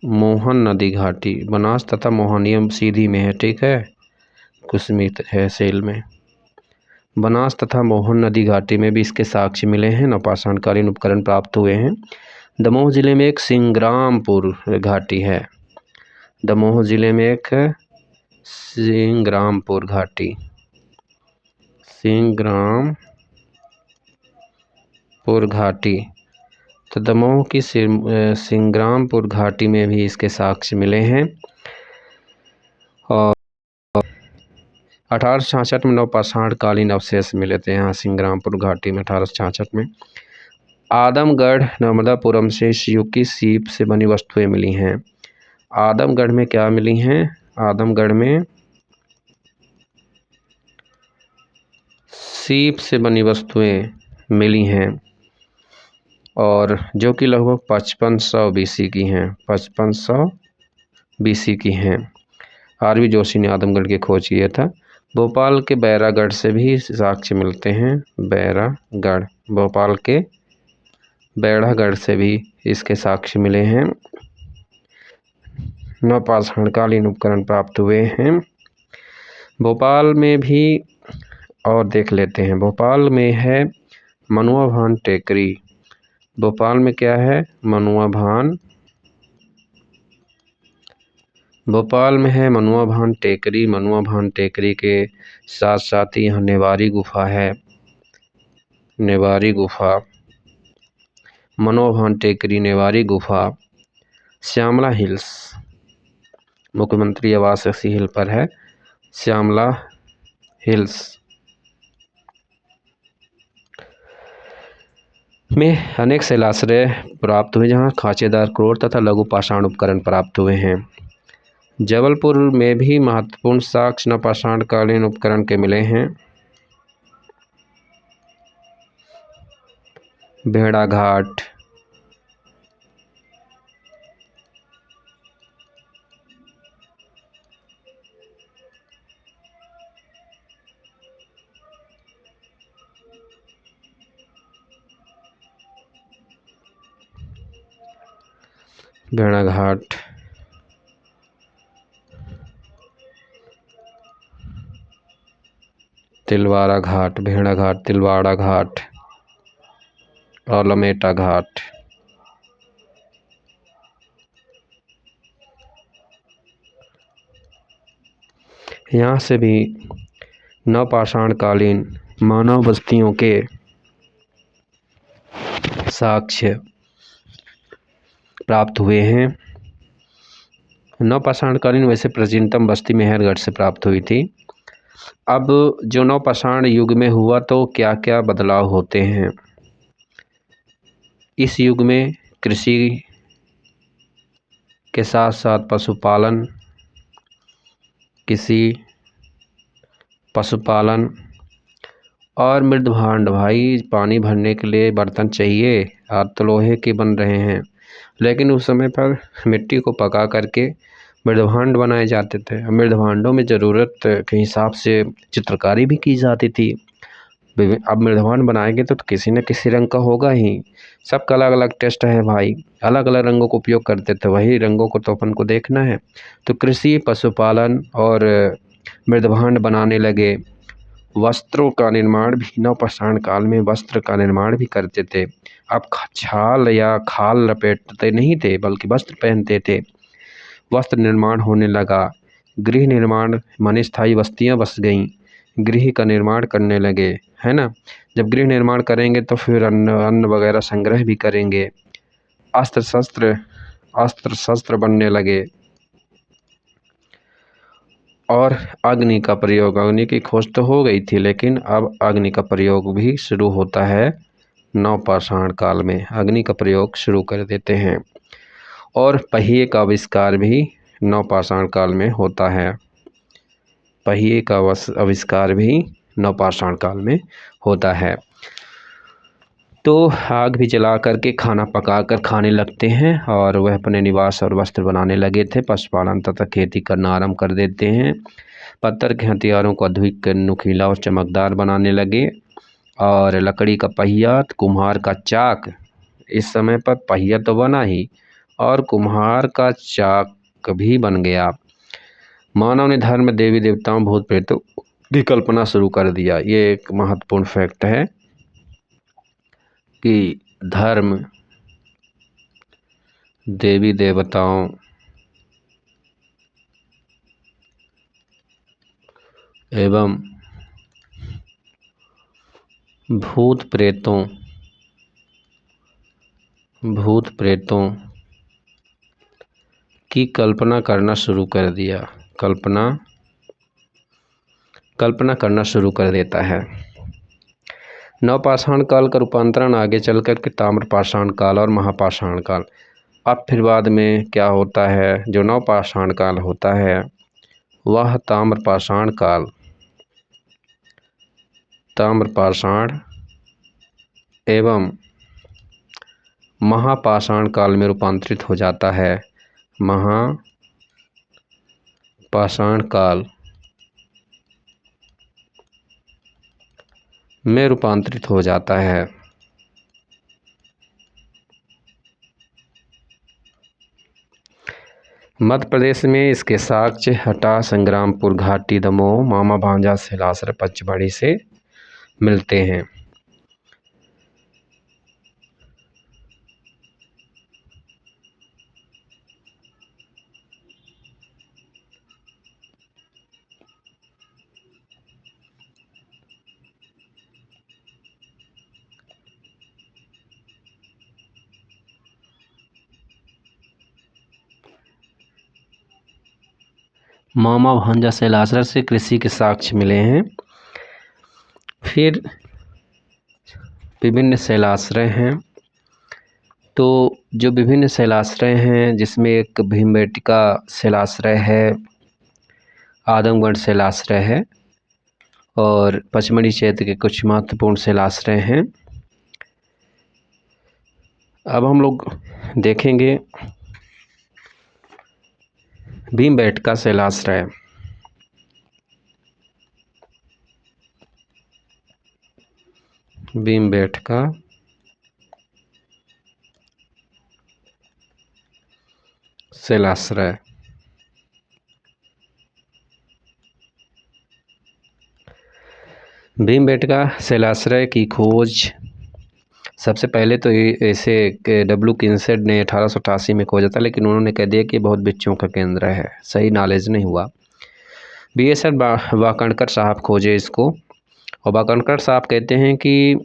मोहन नदी घाटी। बनास तथा मोहन ये सीधी में है, ठीक है, कुसमित है सेल में। बनास तथा मोहन नदी घाटी में भी इसके साक्ष्य मिले हैं, नवपाषाणकालीन उपकरण प्राप्त हुए हैं। दमोह जिले में एक सिंग्रामपुर घाटी है। दमोह जिले में एक सिंग्रामपुर घाटी। तो दमोह की सिंग्रामपुर घाटी में भी इसके साक्ष्य मिले हैं। और 1866 में नवपाषाण कालीन अवशेष मिले थे यहाँ सिंग्रामपुर घाटी में। 1866 में आदमगढ़ नर्मदापुरम से युग की सीप से बनी वस्तुएं मिली हैं। आदमगढ़ में क्या मिली हैं? आदमगढ़ में सीप से बनी वस्तुएं मिली हैं, और जो कि लगभग 5500 BC की हैं। 5500 BC की हैं। आरबी जोशी ने आदमगढ़ की खोज किया था। भोपाल के बैरागढ़ से भी साक्ष्य मिलते हैं। भोपाल के बैरागढ़ से भी इसके साक्ष्य मिले हैं। नवपाषाणकालीन उपकरण प्राप्त हुए हैं। भोपाल में भी और देख लेते हैं। भोपाल में है मनुआ भान टेकरी। भोपाल में क्या है? मनुआ भान। भोपाल में है मनुआ भान टेकरी। मनुआ भान टेकरी के साथ साथ ही यहाँ नेवारी गुफा है। नेवारी गुफा, मनुआ भान टेकरी, नेवारी गुफा, श्यामला हिल्स, मुख्यमंत्री आवास इसी हिल पर है, श्यामला हिल्स में अनेक शैलाश्रय प्राप्त हुए, जहाँ खांचेदार क्रोर तथा लघु पाषाण उपकरण प्राप्त हुए हैं। जबलपुर में भी महत्वपूर्ण साक्ष्य नवपाषाणकालीन उपकरण के मिले हैं। भेड़ाघाट, भेड़ाघाट, तिलवारा घाट, भेड़ाघाट, तिलवाड़ा घाट और लमेटा घाट। यहाँ से भी नवपाषाणकालीन मानव बस्तियों के साक्ष्य प्राप्त हुए हैं। नवपाषाणकालीन वैसे प्राचीनतम बस्ती मेहरगढ़ से प्राप्त हुई थी। अब जो नवपाषाण युग में हुआ तो क्या क्या बदलाव होते हैं। इस युग में कृषि के साथ साथ पशुपालन, कृषि, पशुपालन और मृद भांड, भाई पानी भरने के लिए बर्तन चाहिए। आज तो लोहे के बन रहे हैं, लेकिन उस समय पर मिट्टी को पका करके मृद भांड बनाए जाते थे। मृद भांडों में ज़रूरत के हिसाब से चित्रकारी भी की जाती थी। अब मृद भांड बनाएंगे तो किसी न किसी रंग का होगा ही। सबका अलग अलग टेस्ट है भाई, अलग अलग रंगों का उपयोग करते थे, वही रंगों को तो अपन को देखना है। तो कृषि, पशुपालन और मृद भांड बनाने लगे। वस्त्रों का निर्माण भी नवपाषाण काल में वस्त्र का निर्माण भी करते थे। अब छाल या खाल लपेटते नहीं थे, बल्कि वस्त्र पहनते थे। वस्त्र निर्माण होने लगा। गृह निर्माण माने स्थायी बस्तियां बस गईं, गृह का निर्माण करने लगे, है ना। जब गृह निर्माण करेंगे तो फिर अन्न वगैरह संग्रह भी करेंगे। अस्त्र शस्त्र बनने लगे और अग्नि का प्रयोग, अग्नि की खोज तो हो गई थी, लेकिन अब अग्नि का प्रयोग भी शुरू होता है। नवपाषाण काल में अग्नि का प्रयोग शुरू कर देते हैं और पहिए का आविष्कार भी नवपाषाण काल में होता है। पहिए का आविष्कार भी नवपाषाण काल में होता है। तो आग भी जला करके खाना पका कर खाने लगते हैं और वह अपने निवास और वस्त्र बनाने लगे थे। पशुपालन तथा खेती करना आरंभ कर देते हैं। पत्थर के हथियारों को अधिक नुकीला और चमकदार बनाने लगे और लकड़ी का पहिया, कुम्हार का चाक, इस समय पर पहिया तो बना ही और कुम्हार का चाक भी बन गया। मानव ने धर्म, देवी देवताओं, भूत प्रेतों की कल्पना शुरू कर दिया। ये एक महत्वपूर्ण फैक्ट है कि धर्म, देवी देवताओं एवं भूत प्रेतों की कल्पना करना शुरू कर दिया। कल्पना करना शुरू कर देता है। नवपाषाण काल का रूपांतरण आगे चलकर के ताम्रपाषाण काल और महापाषाण काल। अब फिर बाद में क्या होता है, जो नवपाषाण काल होता है वह ताम्रपाषाण एवं महापाषाण काल में रूपांतरित हो जाता है। महापाषाण काल में रूपांतरित हो जाता है। मध्य प्रदेश में इसके साक्ष्य हटा, संग्रामपुर घाटी, दमोह, मामा भांजा, सैलासर, पचमढ़ी से मिलते हैं। मामा भांजा सैलासर से कृषि के साक्ष्य मिले हैं। फिर विभिन्न शैलाश्रय हैं। तो जो विभिन्न शैलाश्रय हैं जिसमें एक भीमबेटका शैलाश्रय है, आदमगढ़ शैलाश्रय है और पचमढ़ी क्षेत्र के कुछ महत्वपूर्ण शैलाश्रय हैं। अब हम लोग देखेंगे भीमबेटका शैलाश्रय। भीमबेटका शैलाश्रय भीमबेटका शैलाश्रय की खोज सबसे पहले तो ऐसे डब्ल्यू किन्सेड ने 1888 में खोजा था, लेकिन उन्होंने कह दिया कि बहुत बिच्छों का केंद्र है, सही नॉलेज नहीं हुआ। BSR वाकणकर साहब खोजे इसको, और वाकणकर साहब कहते हैं कि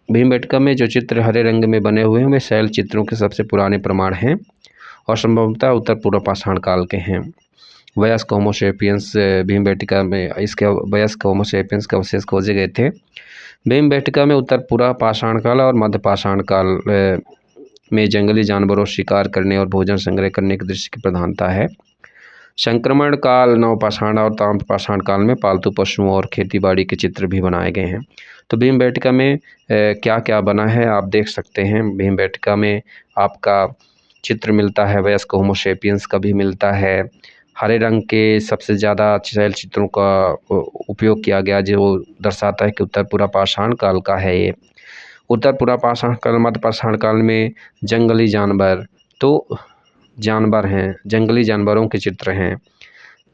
भीमबेटका में जो चित्र हरे रंग में बने हुए हैं वे शैल चित्रों के सबसे पुराने प्रमाण हैं और संभवतः उत्तर पूर्व पाषाण काल के हैं। वयस्क होमो सेपियंस भीमबेटका में, इसके वयस्क होमो सेपियंस के अवशेष खोजे गए थे। भीमबेटका में उत्तर पूर्व पाषाण काल और मध्य पाषाण काल में जंगली जानवरों शिकार करने और भोजन संग्रह करने के दृश्य की प्रधानता है। संक्रमण काल, नवपाषाण और ताम्रपाषाण काल में पालतू पशुओं और खेतीबाड़ी के चित्र भी बनाए गए हैं। तो भीमबेटका में क्या क्या बना है आप देख सकते हैं। भीमबेटका में आपका चित्र मिलता है, वयस्क होमो सेपियंस का भी मिलता है। हरे रंग के सबसे ज़्यादा शैल चित्रों का उपयोग किया गया, जो दर्शाता है कि उत्तर पूर्व पाषाण काल का है ये। उत्तर पूर्व पाषाण काल, मध्य पाषाण काल में जंगली जानवर, तो जानवर हैं, जंगली जानवरों के चित्र हैं।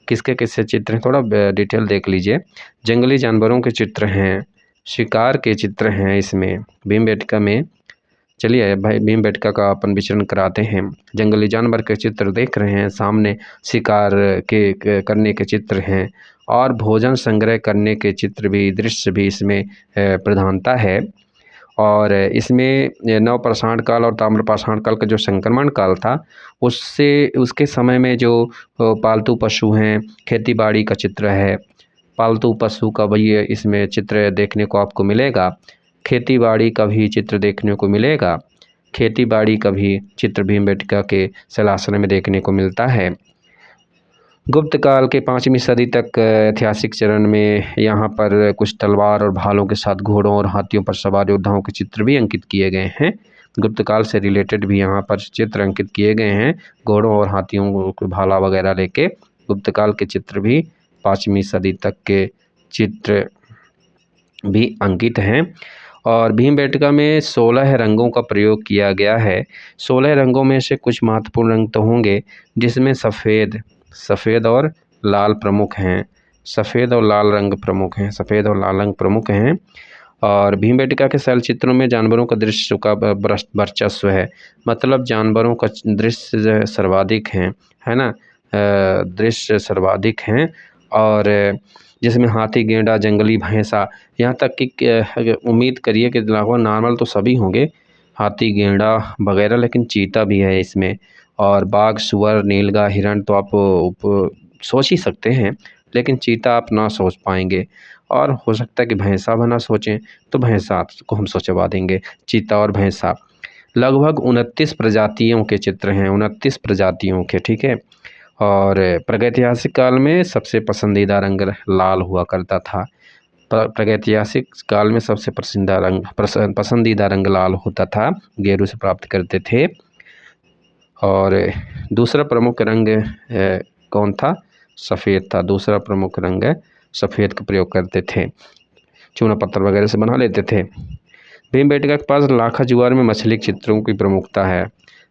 किसके किससे चित्र हैं थोड़ा डिटेल देख लीजिए। जंगली जानवरों के चित्र हैं, शिकार के चित्र हैं इसमें भीमबेटका में। चलिए भाई भीमबेटका का अपन विचरण कराते हैं। जंगली जानवर के चित्र देख रहे हैं सामने, शिकार के करने के चित्र हैं और भोजन संग्रह करने के चित्र भी, दृश्य भी इसमें प्रधानता है। और इसमें नवपाषाण काल और ताम्रपाषाण काल का जो संक्रमण काल था उससे, उसके समय में जो पालतू पशु हैं, खेतीबाड़ी का चित्र है। पालतू पशु का भी इसमें चित्र देखने को आपको मिलेगा, खेतीबाड़ी का भी चित्र देखने को मिलेगा। खेतीबाड़ी का भी चित्र भीमबेटका के शैलाश्रय में देखने को मिलता है। गुप्त काल के 5वीं सदी तक ऐतिहासिक चरण में यहाँ पर कुछ तलवार और भालों के साथ घोड़ों और हाथियों पर सवार योद्धाओं के चित्र भी अंकित किए गए हैं। गुप्त काल से रिलेटेड भी यहाँ पर चित्र अंकित किए गए हैं, घोड़ों और हाथियों को भाला वगैरह लेके। गुप्त काल के चित्र भी 5वीं सदी तक के चित्र भी अंकित हैं। और भीमबेटका में 16 रंगों का प्रयोग किया गया है। 16 रंगों में से कुछ महत्वपूर्ण रंग तो होंगे, जिसमें सफ़ेद और लाल प्रमुख हैं। सफ़ेद और लाल रंग प्रमुख हैं, सफ़ेद और लाल रंग प्रमुख हैं। और भीमबेटका के शैल चित्रों में जानवरों का दृश्य का वर्चस्व है, मतलब जानवरों का दृश्य सर्वाधिक है ना, दृश्य सर्वाधिक हैं। और जिसमें हाथी, गेंडा, जंगली भैंसा, यहाँ तक कि उम्मीद करिए कि लगभग नॉर्मल तो सभी होंगे, हाथी, गेंडा वगैरह, लेकिन चीता भी है इसमें। और बाघ, सुअर, नीलगाय, हिरण तो आप सोच ही सकते हैं, लेकिन चीता आप ना सोच पाएंगे। और हो सकता है कि भैंसा भी ना सोचें, तो भैंसा को हम सोचवा देंगे। चीता और भैंसा लगभग 29 प्रजातियों के चित्र हैं, 29 प्रजातियों के, ठीक है। और प्रागैतिहासिक काल में सबसे पसंदीदा रंग लाल हुआ करता था। प्रागैतिहासिक काल में सबसे पसंदीदा रंग लाल होता था, गेरू से प्राप्त करते थे। और दूसरा प्रमुख रंग कौन था? सफ़ेद था। दूसरा प्रमुख रंग सफ़ेद का प्रयोग करते थे, चूना पत्थर वगैरह से बना लेते थे। भीमबेटका के पास लाखा जुआर में मछली के चित्रों की प्रमुखता है।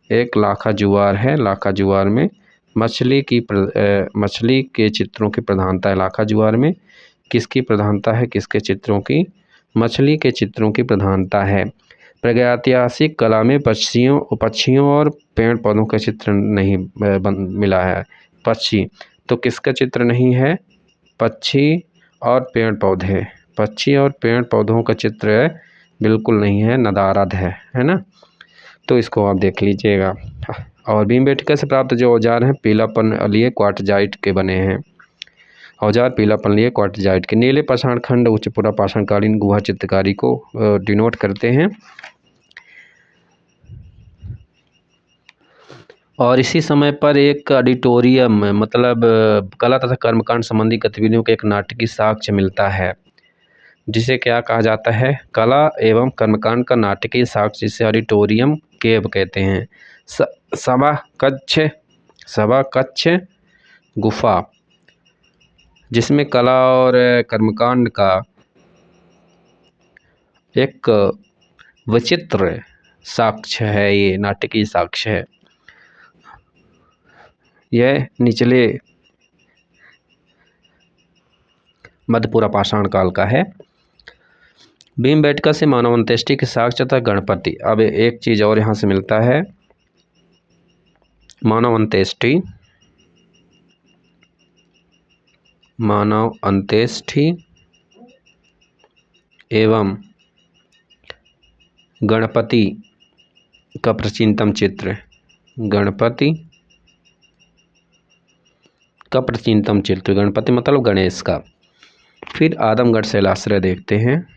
एक लाखा जुआर है, लाखा जुआर में मछली के चित्रों की प्रधानता है लाखा जुआर में। किसकी प्रधानता है, किसके चित्रों की? मछली के चित्रों की प्रधानता है। प्रागैतिहासिक कला में पक्षियों और पेड़ पौधों का चित्र नहीं मिला है। पक्षी तो किसका चित्र नहीं है? पक्षी और पेड़ पौधे, पक्षी और पेड़ पौधों का चित्र बिल्कुल नहीं है, नदारद है ना। तो इसको आप देख लीजिएगा। और भीमबेटका से प्राप्त जो औजार हैं पीलापन लिए क्वार्टजाइट के बने हैं। औजार पीलापन लिए क्वार्टजाइट के। नीले पाषाण खंड उच्च पुरा पाषाणकालीन गुहा चित्रकारी को डिनोट करते हैं। और इसी समय पर एक ऑडिटोरियम मतलब कला तथा कर्मकांड संबंधी गतिविधियों का एक नाटकीय साक्ष्य मिलता है, जिसे क्या कहा जाता है? कला एवं कर्मकांड का नाटकीय साक्ष्य, जिसे ऑडिटोरियम केव कहते हैं। सभा कक्ष गुफा, जिसमें कला और कर्मकांड का एक विचित्र साक्ष्य है, ये नाटकीय साक्ष्य है। यह निचले मध्यपुरा पाषाण काल का है। भीमबेटका से मानव अंत्येष्टि के साक्ष्य तथा गणपति। अब एक चीज और यहाँ से मिलता है, मानव अंत्येष्टि एवं गणपति का प्राचीनतम चित्र। गणपति का प्राचीनतम चित्र, गणपति मतलब गणेश का। फिर आदमगढ़ शैलाश्रय देखते हैं।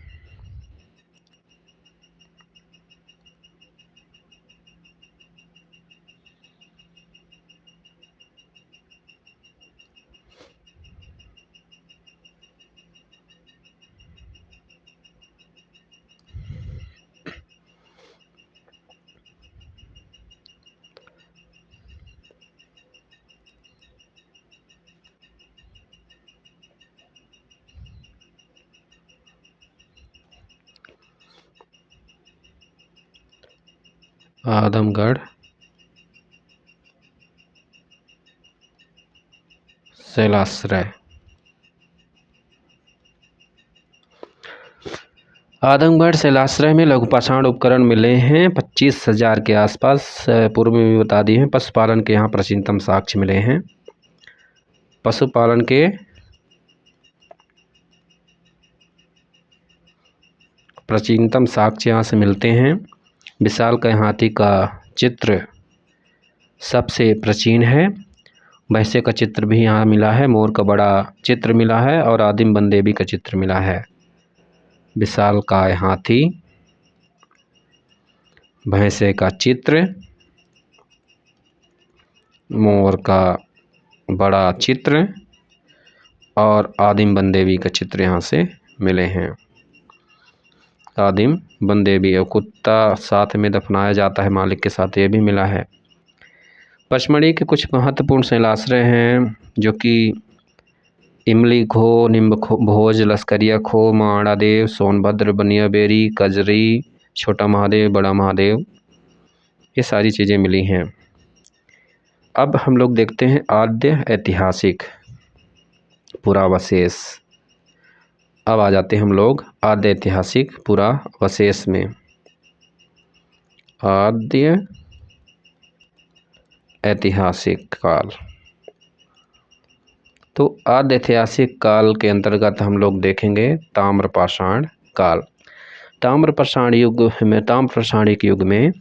आदमगढ़ शैलाश्रय। आदमगढ़ शैलाश्रय में लघु पाषाण उपकरण मिले हैं 25,000 के आसपास। पूर्व में भी बता दिए हैं। पशुपालन के यहाँ प्राचीनतम साक्ष्य मिले हैं। पशुपालन के प्राचीनतम साक्ष्य यहाँ से मिलते हैं। विशालकाय हाथी का चित्र सबसे प्राचीन है। भैंसे का चित्र भी यहाँ मिला है। मोर का बड़ा चित्र मिला है और आदिम बनदेवी का चित्र मिला है। विशालकाय हाथी, भैंसे का चित्र, मोर का बड़ा चित्र और आदिम बनदेवी का चित्र यहाँ से मिले हैं। आदिम बनदेवी और कुत्ता साथ में दफनाया जाता है मालिक के साथ, ये भी मिला है। पचमढ़ी के कुछ महत्वपूर्ण शैलाश्रय हैं, जो कि इमली खो, निम्ब भोज, लस्करिया खो, माणा देव, सोनभद्र, बनिया बेरी, कजरी, छोटा महादेव, बड़ा महादेव, ये सारी चीज़ें मिली हैं। अब हम लोग देखते हैं आद्य ऐतिहासिक पुरावशेष। अब आ जाते हैं हम लोग आद्य ऐतिहासिक पुरावशेष में। आद्य ऐतिहासिक काल, तो आद्य ऐतिहासिक काल के अंतर्गत हम लोग देखेंगे ताम्रपाषाण काल। ताम्रपाषाणिक युग में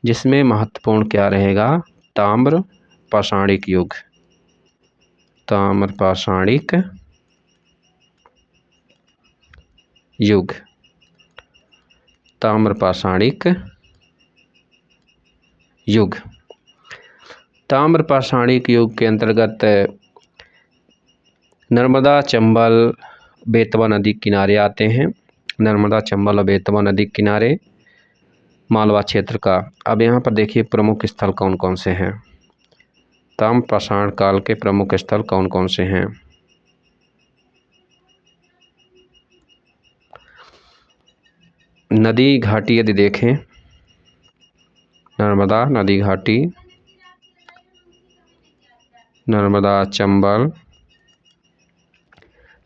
जिसमें महत्वपूर्ण क्या रहेगा? ताम्रपाषाणिक युग। ताम्रपाषाणिक युग, ताम्रपाषाणिक युग। ताम्रपाषाणिक युग के अंतर्गत नर्मदा, चंबल, बेतवा नदी किनारे आते हैं। नर्मदा, चंबल और बेतवा नदी किनारे मालवा क्षेत्र का। अब यहाँ पर देखिए प्रमुख स्थल कौन कौन से हैं। ताम्रपाषाण काल के प्रमुख स्थल कौन कौन से हैं? नदी घाटी यदि देखें, नर्मदा नदी घाटी, नर्मदा चंबल,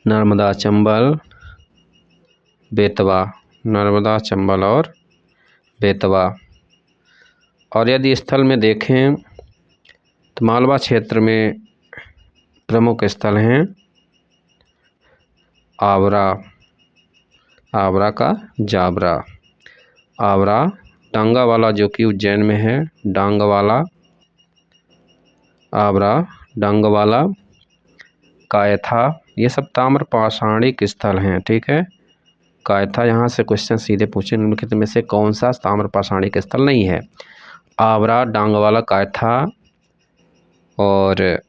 नर्मदा चंबल, बेतवा, नर्मदा चंबल और बेतवा। और यदि स्थल में देखें तो मालवा क्षेत्र में प्रमुख स्थल हैं आवरा, आवरा का जाबरा, आवरा, डांगावाला जो कि उज्जैन में है, डांगवाला, आवरा, डांगवाला, कायथा, ये सब ताम्रपाषाणिक स्थल हैं। ठीक है, कायथा, यहाँ से क्वेश्चन सीधे पूछे निम्नलिखित में से कौन सा ताम्रपाषाणिक स्थल नहीं है? आवरा, डांगवाला, कायथा और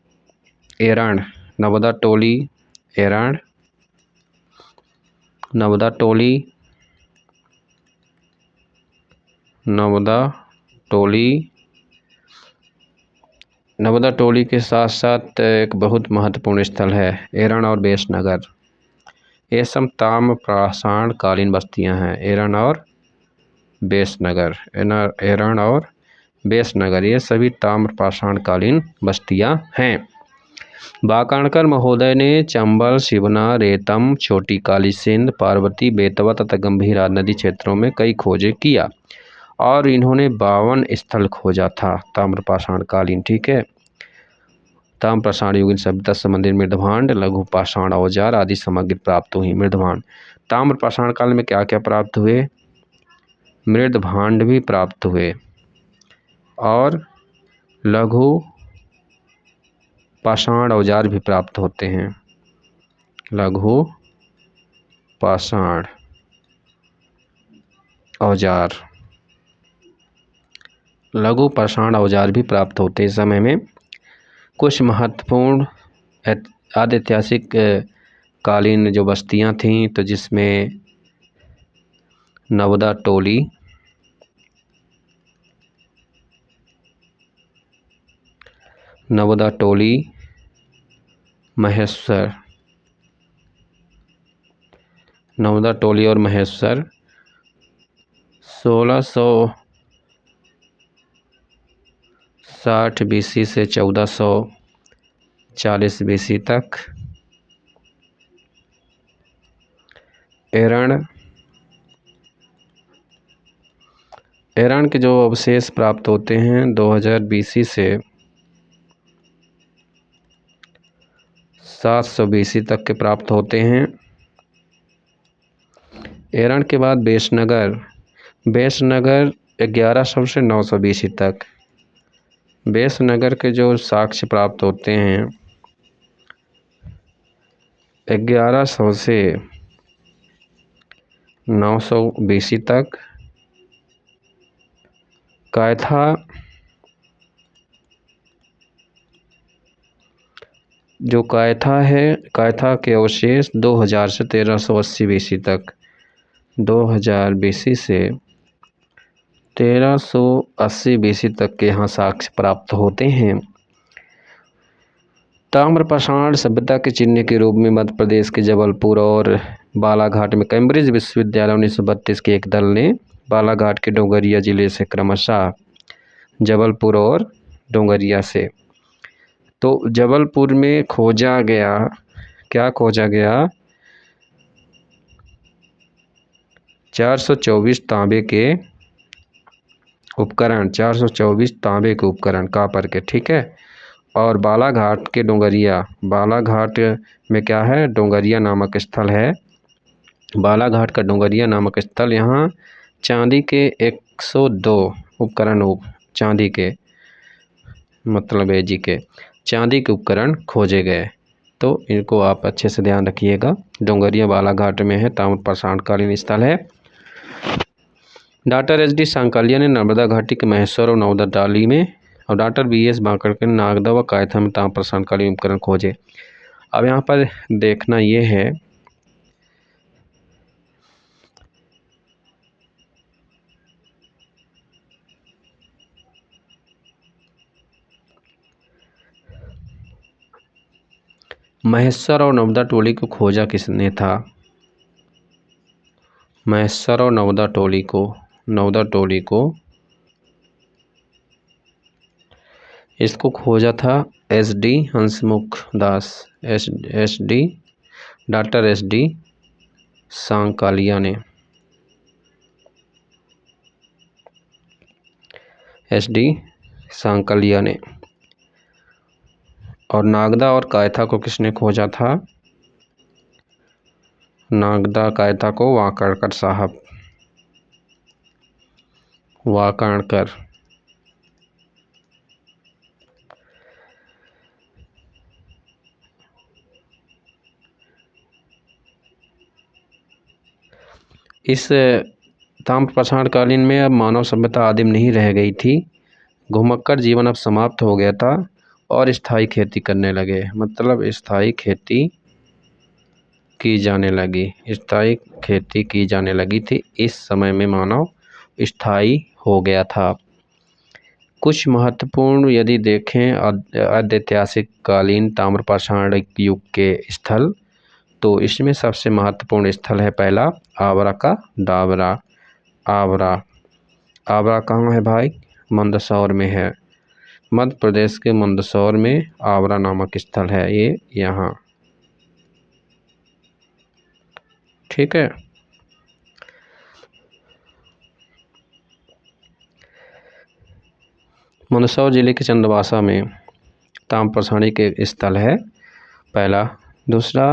एरण, नवदा टोली, एरण, नवदा टोली, नवदा टोली, नवदा टोली के साथ साथ एक बहुत महत्वपूर्ण स्थल है एरण और बेसनगर। ये सब ताम्रपाषाण कालीन बस्तियां हैं, एरण और बेसनगर, एरण और बेसनगर, ये सभी ताम्रपाषाण कालीन बस्तियां हैं। वाकाणकर महोदय ने चंबल, शिवना, रेतम, छोटी काली सिंध, पार्वती, बेतवा तथा गंभीरा नदी क्षेत्रों में कई खोजें किया और इन्होंने 52 स्थल खोजा था ताम्रपाषाण कालीन। ठीक है, ताम्रपाषाण युगीन सभ्यता संबंधित मृदभांड, लघु पाषाण औजार आदि सामग्री प्राप्त हुई। मृदभांड, ताम्रपाषाण काल में क्या क्या प्राप्त हुए? मृदभांड भी प्राप्त हुए और लघु पाषाण औजार भी प्राप्त होते हैं। लघु पाषाण औजार, लघु पाषाण औजार भी प्राप्त होते इस समय में। कुछ महत्वपूर्ण आदि ऐतिहासिक कालीन जो बस्तियां थीं, तो जिसमें नवदा टोली, नवदा टोली, महेश्वर, नवदा टोली और महेश्वर 1660 BC से 1440 BC तक। एरण, एरण के जो अवशेष प्राप्त होते हैं 2000 BC से 700 BC तक के प्राप्त होते हैं। एरण के बाद बेसनगर, बेसनगर 1100 से 900 BC तक। बेसनगर के जो साक्ष्य प्राप्त होते हैं 1100 से 900 BC तक। कायथा, जो कायथा है, कायथा के अवशेष 2000 से 1380 BC तक। 2000 BC से 1380 BC तक के यहाँ साक्ष्य प्राप्त होते हैं। ताम्रपाषाण सभ्यता के चिन्ह के रूप में मध्य प्रदेश के जबलपुर और बालाघाट में कैम्ब्रिज विश्वविद्यालय 1932 के एक दल ने बालाघाट के डोंगरिया जिले से क्रमशः जबलपुर और डोंगरिया से, तो जबलपुर में खोजा गया, क्या खोजा गया? 424 तांबे के उपकरण, 424 तांबे के उपकरण कॉपर के। ठीक है, और बालाघाट के डोंगरिया, बालाघाट में क्या है? डोंगरिया नामक स्थल है। बालाघाट का डोंगरिया नामक स्थल, यहाँ चांदी के 102 उपकरण, चांदी के मतलब जी के चांदी के उपकरण खोजे गए। तो इनको आप अच्छे से ध्यान रखिएगा। डोंगरिया बालाघाट में है, ताम्रपाषाण कालीन स्थल है। डॉक्टर एच डी सांकलिया ने नर्मदा घाटी के महेश्वर और नवदा टोली में, और डॉक्टर BS बांकड़कर ने नागदा व कायथा में ताम्रपाषाण कालीन उपकरण खोजे। अब यहाँ पर देखना ये है महेश्वर और नवदा टोली को खोजा किसने था? महेश्वर और नवदा टोली को, नवदा टोली को इसको खोजा था SD हंसमुख दास, SD डॉक्टर SD सांकालिया ने, SD सांकालिया ने। और नागदा और कायथा को किसने खोजा था? नागदा कायथा को वाकणकर साहब, वाकणकर। इस ताम्रपाषाण कालीन में अब मानव सभ्यता आदिम नहीं रह गई थी। घुमक्कड़ जीवन अब समाप्त हो गया था और स्थायी खेती करने लगे, मतलब स्थायी खेती की जाने लगी, स्थायी खेती की जाने लगी थी। इस समय में मानव स्थायी हो गया था। कुछ महत्वपूर्ण यदि देखें ऐतिहासिक कालीन ताम्रपाषाण युग के स्थल, तो इसमें सबसे महत्वपूर्ण स्थल है पहला आवरा का डाबरा। आवरा, आवरा कहाँ है भाई? मंदसौर में है। मध्य प्रदेश के मंदसौर में आवरा नामक स्थल है, ये यहाँ, ठीक है। मंदसौर जिले के चंदवासा में ताम्रपाषाणी के स्थल है पहला। दूसरा,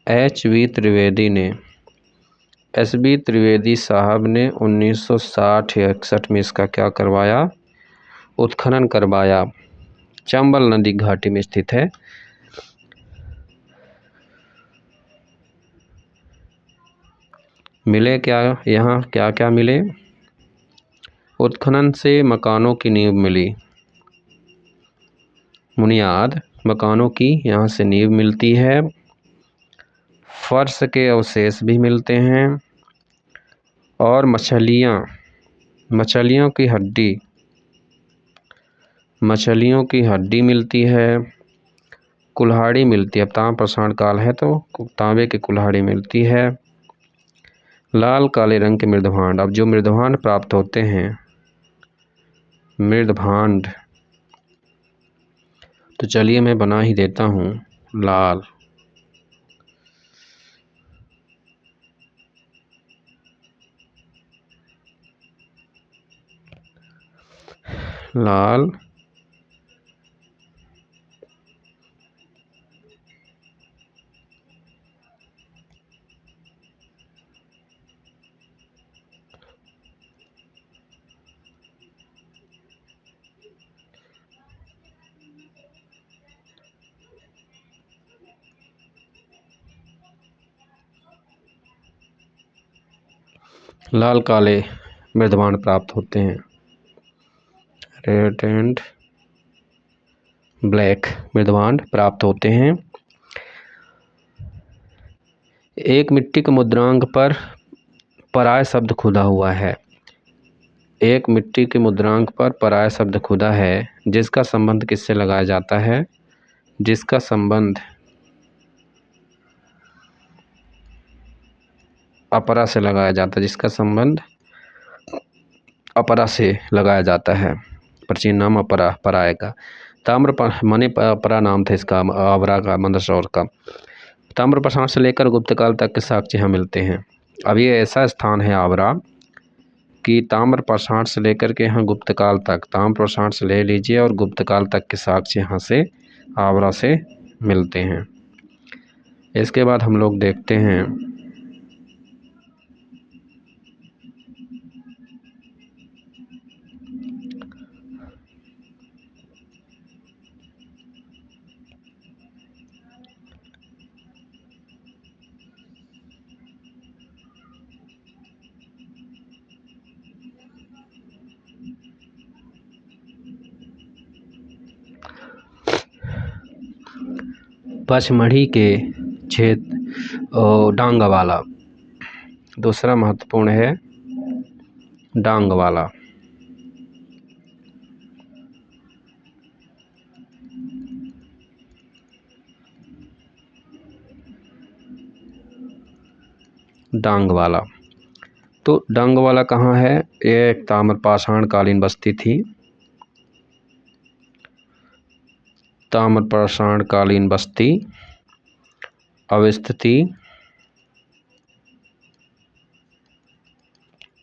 HV त्रिवेदी ने, SB त्रिवेदी साहब ने 1960-61 में इसका क्या करवाया? उत्खनन करवाया। चंबल नदी घाटी में स्थित है। मिले क्या यहाँ, क्या क्या मिले? उत्खनन से मकानों की नींव मिली, बुनियाद मकानों की यहाँ से नींव मिलती है। फर्श के अवशेष भी मिलते हैं और मछलियों की हड्डी, मछलियों की हड्डी मिलती है। कुल्हाड़ी मिलती है, अब ताम्रपाषाण काल है तो तांबे की कुल्हाड़ी मिलती है। लाल काले रंग के मृदभांड, अब जो मृदभांड प्राप्त होते हैं, मृदभांड, तो चलिए मैं बना ही देता हूँ। लाल, लाल लाल काले मृदभांड प्राप्त होते हैं। रेड एंड ब्लैक मृदभांड प्राप्त होते हैं। एक मिट्टी के मुद्रांक पर पराय शब्द खुदा हुआ है। एक मिट्टी के मुद्रांक पर पराय शब्द खुदा है, जिसका संबंध किससे लगाया जाता है? जिसका संबंध अपरा से लगाया जाता है, जिसका संबंध अपरा से लगाया जाता है। प्राचीन नाम अपरा, पराय का। ताम्र माने अपरा नाम था इसका, आवरा का, मंदसौर का। ताम्रपाषाण से लेकर गुप्तकाल तक के साक्ष्य यहाँ मिलते हैं। अब ये ऐसा स्थान है आवरा कि ताम्रपाषाण से लेकर के यहाँ गुप्तकाल तक, ताम्रपाषाण से ले लीजिए और गुप्तकाल तक के साक्ष्य यहाँ से आवरा से मिलते हैं। इसके बाद हम लोग देखते हैं पचमढ़ी के क्षेत्र डांगवाला। दूसरा महत्वपूर्ण है डांगवाला। डांग वाला। तो डांग वाला कहाँ है? ये एक ताम्रपाषाण कालीन बस्ती थी। ताम्रपाषाण कालीन बस्ती अवस्थिति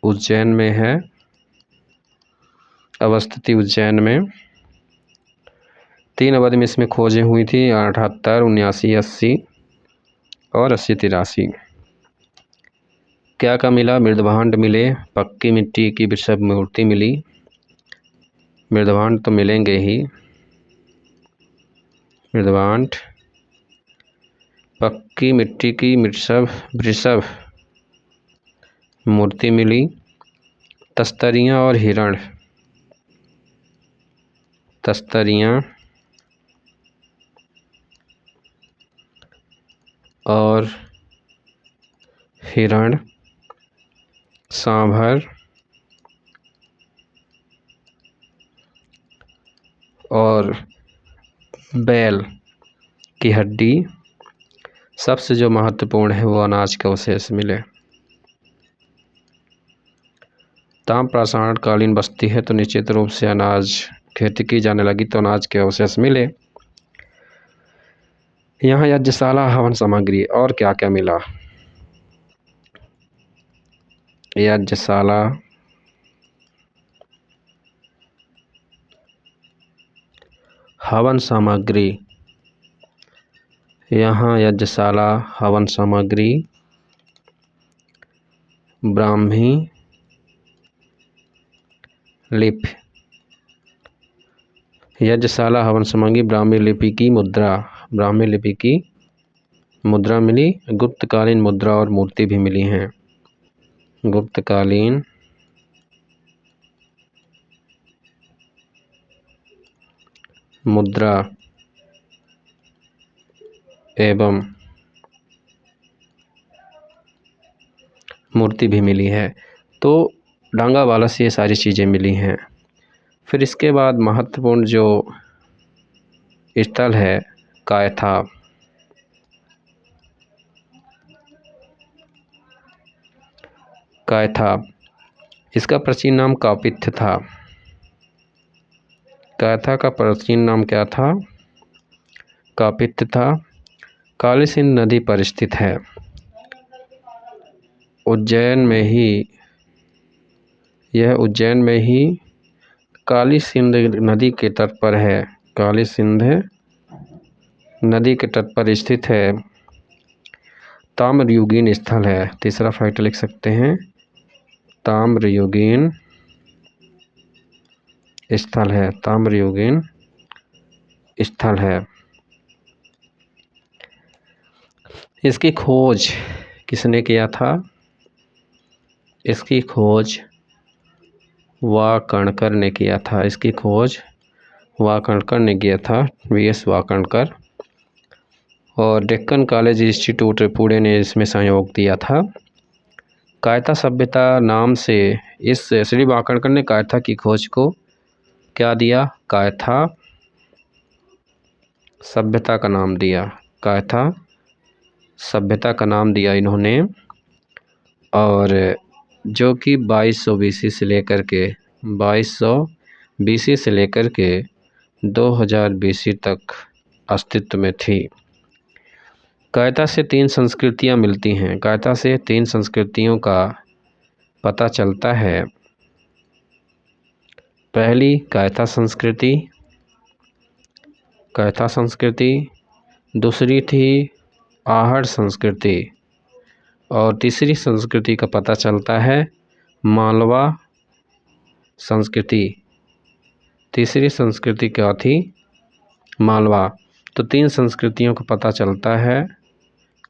उज्जैन में है। अवस्थिति उज्जैन में 3 अवधि में इसमें खोजें हुई थी, 78, 79, 80 और 80, 83। क्या क्या मिला? मृदभांड मिले, पक्की मिट्टी की वृषभ मूर्ति मिली। मृदभांड तो मिलेंगे ही, मृदभांड, पक्की मिट्टी की वृषभ मूर्ति मिली। तस्तरियाँ और हिरण, तस्तरियाँ और हिरण, सांभर और बैल की हड्डी। सबसे जो महत्वपूर्ण है वो अनाज के अवशेष मिले। ताम्रपाषाण कालीन बस्ती है तो निश्चित रूप से अनाज खेती की जाने लगी तो अनाज के अवशेष मिले। यहाँ यज्ञशाला, हवन सामग्री और क्या क्या मिला? यज्ञशाला, हवन सामग्री। यहाँ यज्ञशाला, हवन सामग्री, ब्राह्मी लिपि। यज्ञशाला, हवन सामग्री, ब्राह्मी लिपि की मुद्रा। ब्राह्मी लिपि की मुद्रा मिली। गुप्तकालीन मुद्रा और मूर्ति भी मिली हैं। गुप्तकालीन मुद्रा एवं मूर्ति भी मिली है। तो डांगा वाला से ये सारी चीज़ें मिली हैं। फिर इसके बाद महत्वपूर्ण जो स्थल है कायथा। कायथा, इसका प्राचीन नाम कापित्य था। कायथा का प्राचीन नाम क्या था? कापित्य था। काली सिंध नदी पर स्थित है। उज्जैन में ही, यह उज्जैन में ही काली सिंध नदी के तट पर है। काली सिंध नदी के तट पर स्थित है। ताम्रयुगीन स्थल है। तीसरा फैक्ट लिख सकते हैं, ताम्रयुगीन स्थल है। ताम्रयुगीन स्थल है। इसकी खोज किसने किया था? इसकी खोज वाकणकर ने किया था। इसकी खोज वाकणकर ने किया था, वीएस वाकणकर। और डेक्कन कॉलेज इंस्टीट्यूट पुणे ने इसमें सहयोग दिया था। कायथा सभ्यता नाम से इस श्री वाकणकर ने कायथा की खोज को क्या दिया? कायथा सभ्यता का नाम दिया। कायथा सभ्यता का नाम दिया इन्होंने। और जो कि 2200 बीसी से लेकर के 2200 बीसी से लेकर के 2000 बीसी तक अस्तित्व में थी। कायथा से 3 संस्कृतियां मिलती हैं। कायथा से 3 संस्कृतियों का पता चलता है। पहली कायथा संस्कृति, कायथा संस्कृति। दूसरी थी आहड़ संस्कृति। और तीसरी संस्कृति का पता चलता है मालवा संस्कृति। तीसरी संस्कृति क्या थी? मालवा। तो 3 संस्कृतियों का पता चलता है,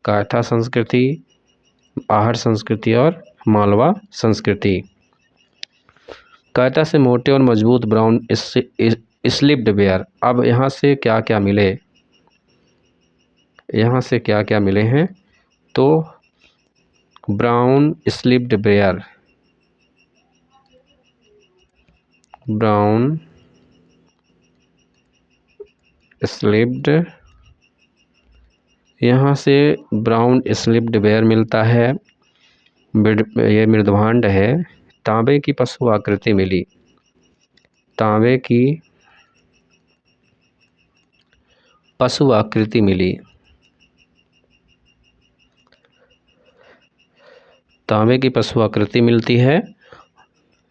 कायथा संस्कृति, आहड़ संस्कृति और मालवा संस्कृति। कायथा से मोटे और मजबूत ब्राउन स्लिप्ड बेयर। अब यहाँ से क्या क्या मिले? यहाँ से क्या क्या मिले हैं? तो brown slipped bear, brown slipped, यहाँ से ब्राउन स्लिप्ड बेयर मिलता है। ये मृदभांड है। तांबे की पशु आकृति मिली। तांबे की पशु आकृति मिली। तांबे की पशु आकृति मिलती है।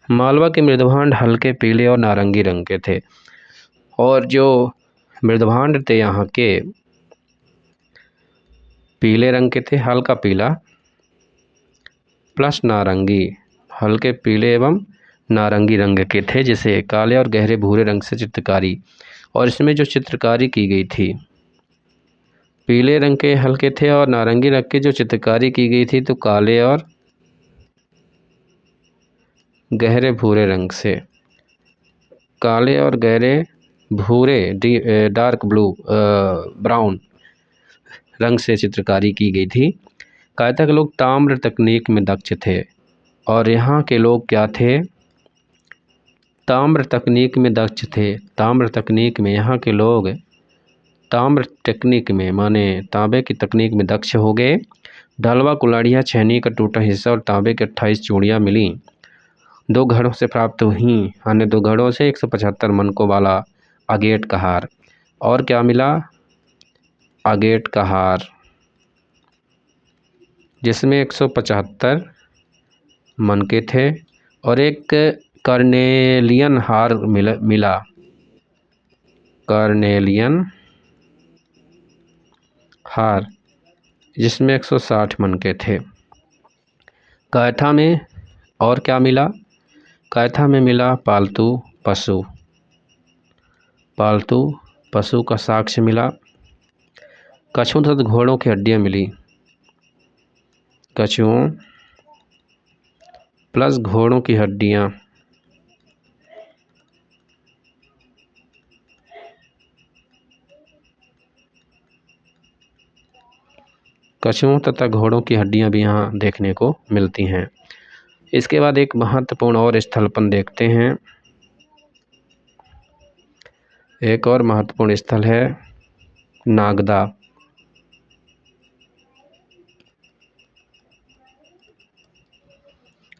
मालवा के मृदभांड हल्के पीले और नारंगी रंग के थे। और जो मृदभांड थे यहाँ के पीले रंग के थे, हल्का पीला प्लस नारंगी, हल्के पीले एवं नारंगी रंग के थे, जिसे काले और गहरे भूरे रंग से चित्रकारी। और इसमें जो चित्रकारी की गई थी, पीले रंग के हल्के थे और नारंगी रंग की जो चित्रकारी की गई थी तो काले और गहरे भूरे रंग से, काले और गहरे भूरे डार्क ब्लू ब्राउन रंग से चित्रकारी की गई थी। कायता के लोग ताम्र तकनीक में दक्ष थे। और यहाँ के लोग क्या थे? ताम्र तकनीक में दक्ष थे। ताम्र तकनीक में यहाँ के लोग ताम्र तकनीक में माने तांबे की तकनीक में दक्ष हो गए। ढलवा कुल्हाड़ियाँ, छेनी का टूटा हिस्सा और तांबे के 28 चूड़ियाँ मिली। 2 घड़ों से प्राप्त हुई। अन्य 2 घड़ों से 175 मनकों वाला अगेट का हार। और क्या मिला? अगेट का हार, जिसमें 175 मनके थे और एक कार्नेलियन हार मिला। कार्नेलियन हार, जिसमें 160 मनके थे। कायथा में और क्या मिला? कायथा में मिला पालतू पशु। पालतू पशु का साक्ष्य मिला। कछुओं तथा घोड़ों की हड्डियां मिली। कछुओं प्लस घोड़ों की हड्डियां। कछुओं तथा घोड़ों की हड्डियां भी यहाँ देखने को मिलती हैं। इसके बाद एक महत्वपूर्ण और स्थलपन देखते हैं। एक और महत्वपूर्ण स्थल है नागदा।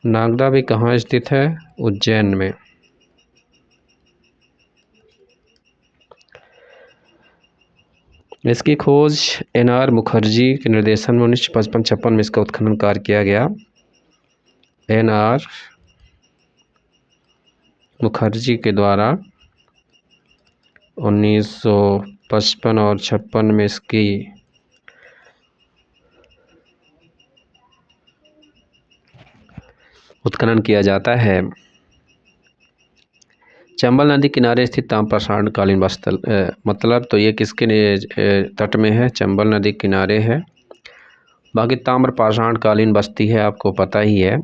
नागदा भी कहाँ स्थित है? उज्जैन में। इसकी खोज NR मुखर्जी के निर्देशन में 1955-56 में इसका उत्खनन कार्य किया गया। NR मुखर्जी के द्वारा 1955 और 56 में इसकी उत्खनन किया जाता है। चंबल नदी किनारे स्थित ताम्रपाषाण कालीन बस्तर, मतलब तो ये किसके तट में है? चंबल नदी किनारे है। बाकी ताम्रपाषाण कालीन बस्ती है, आपको पता ही है।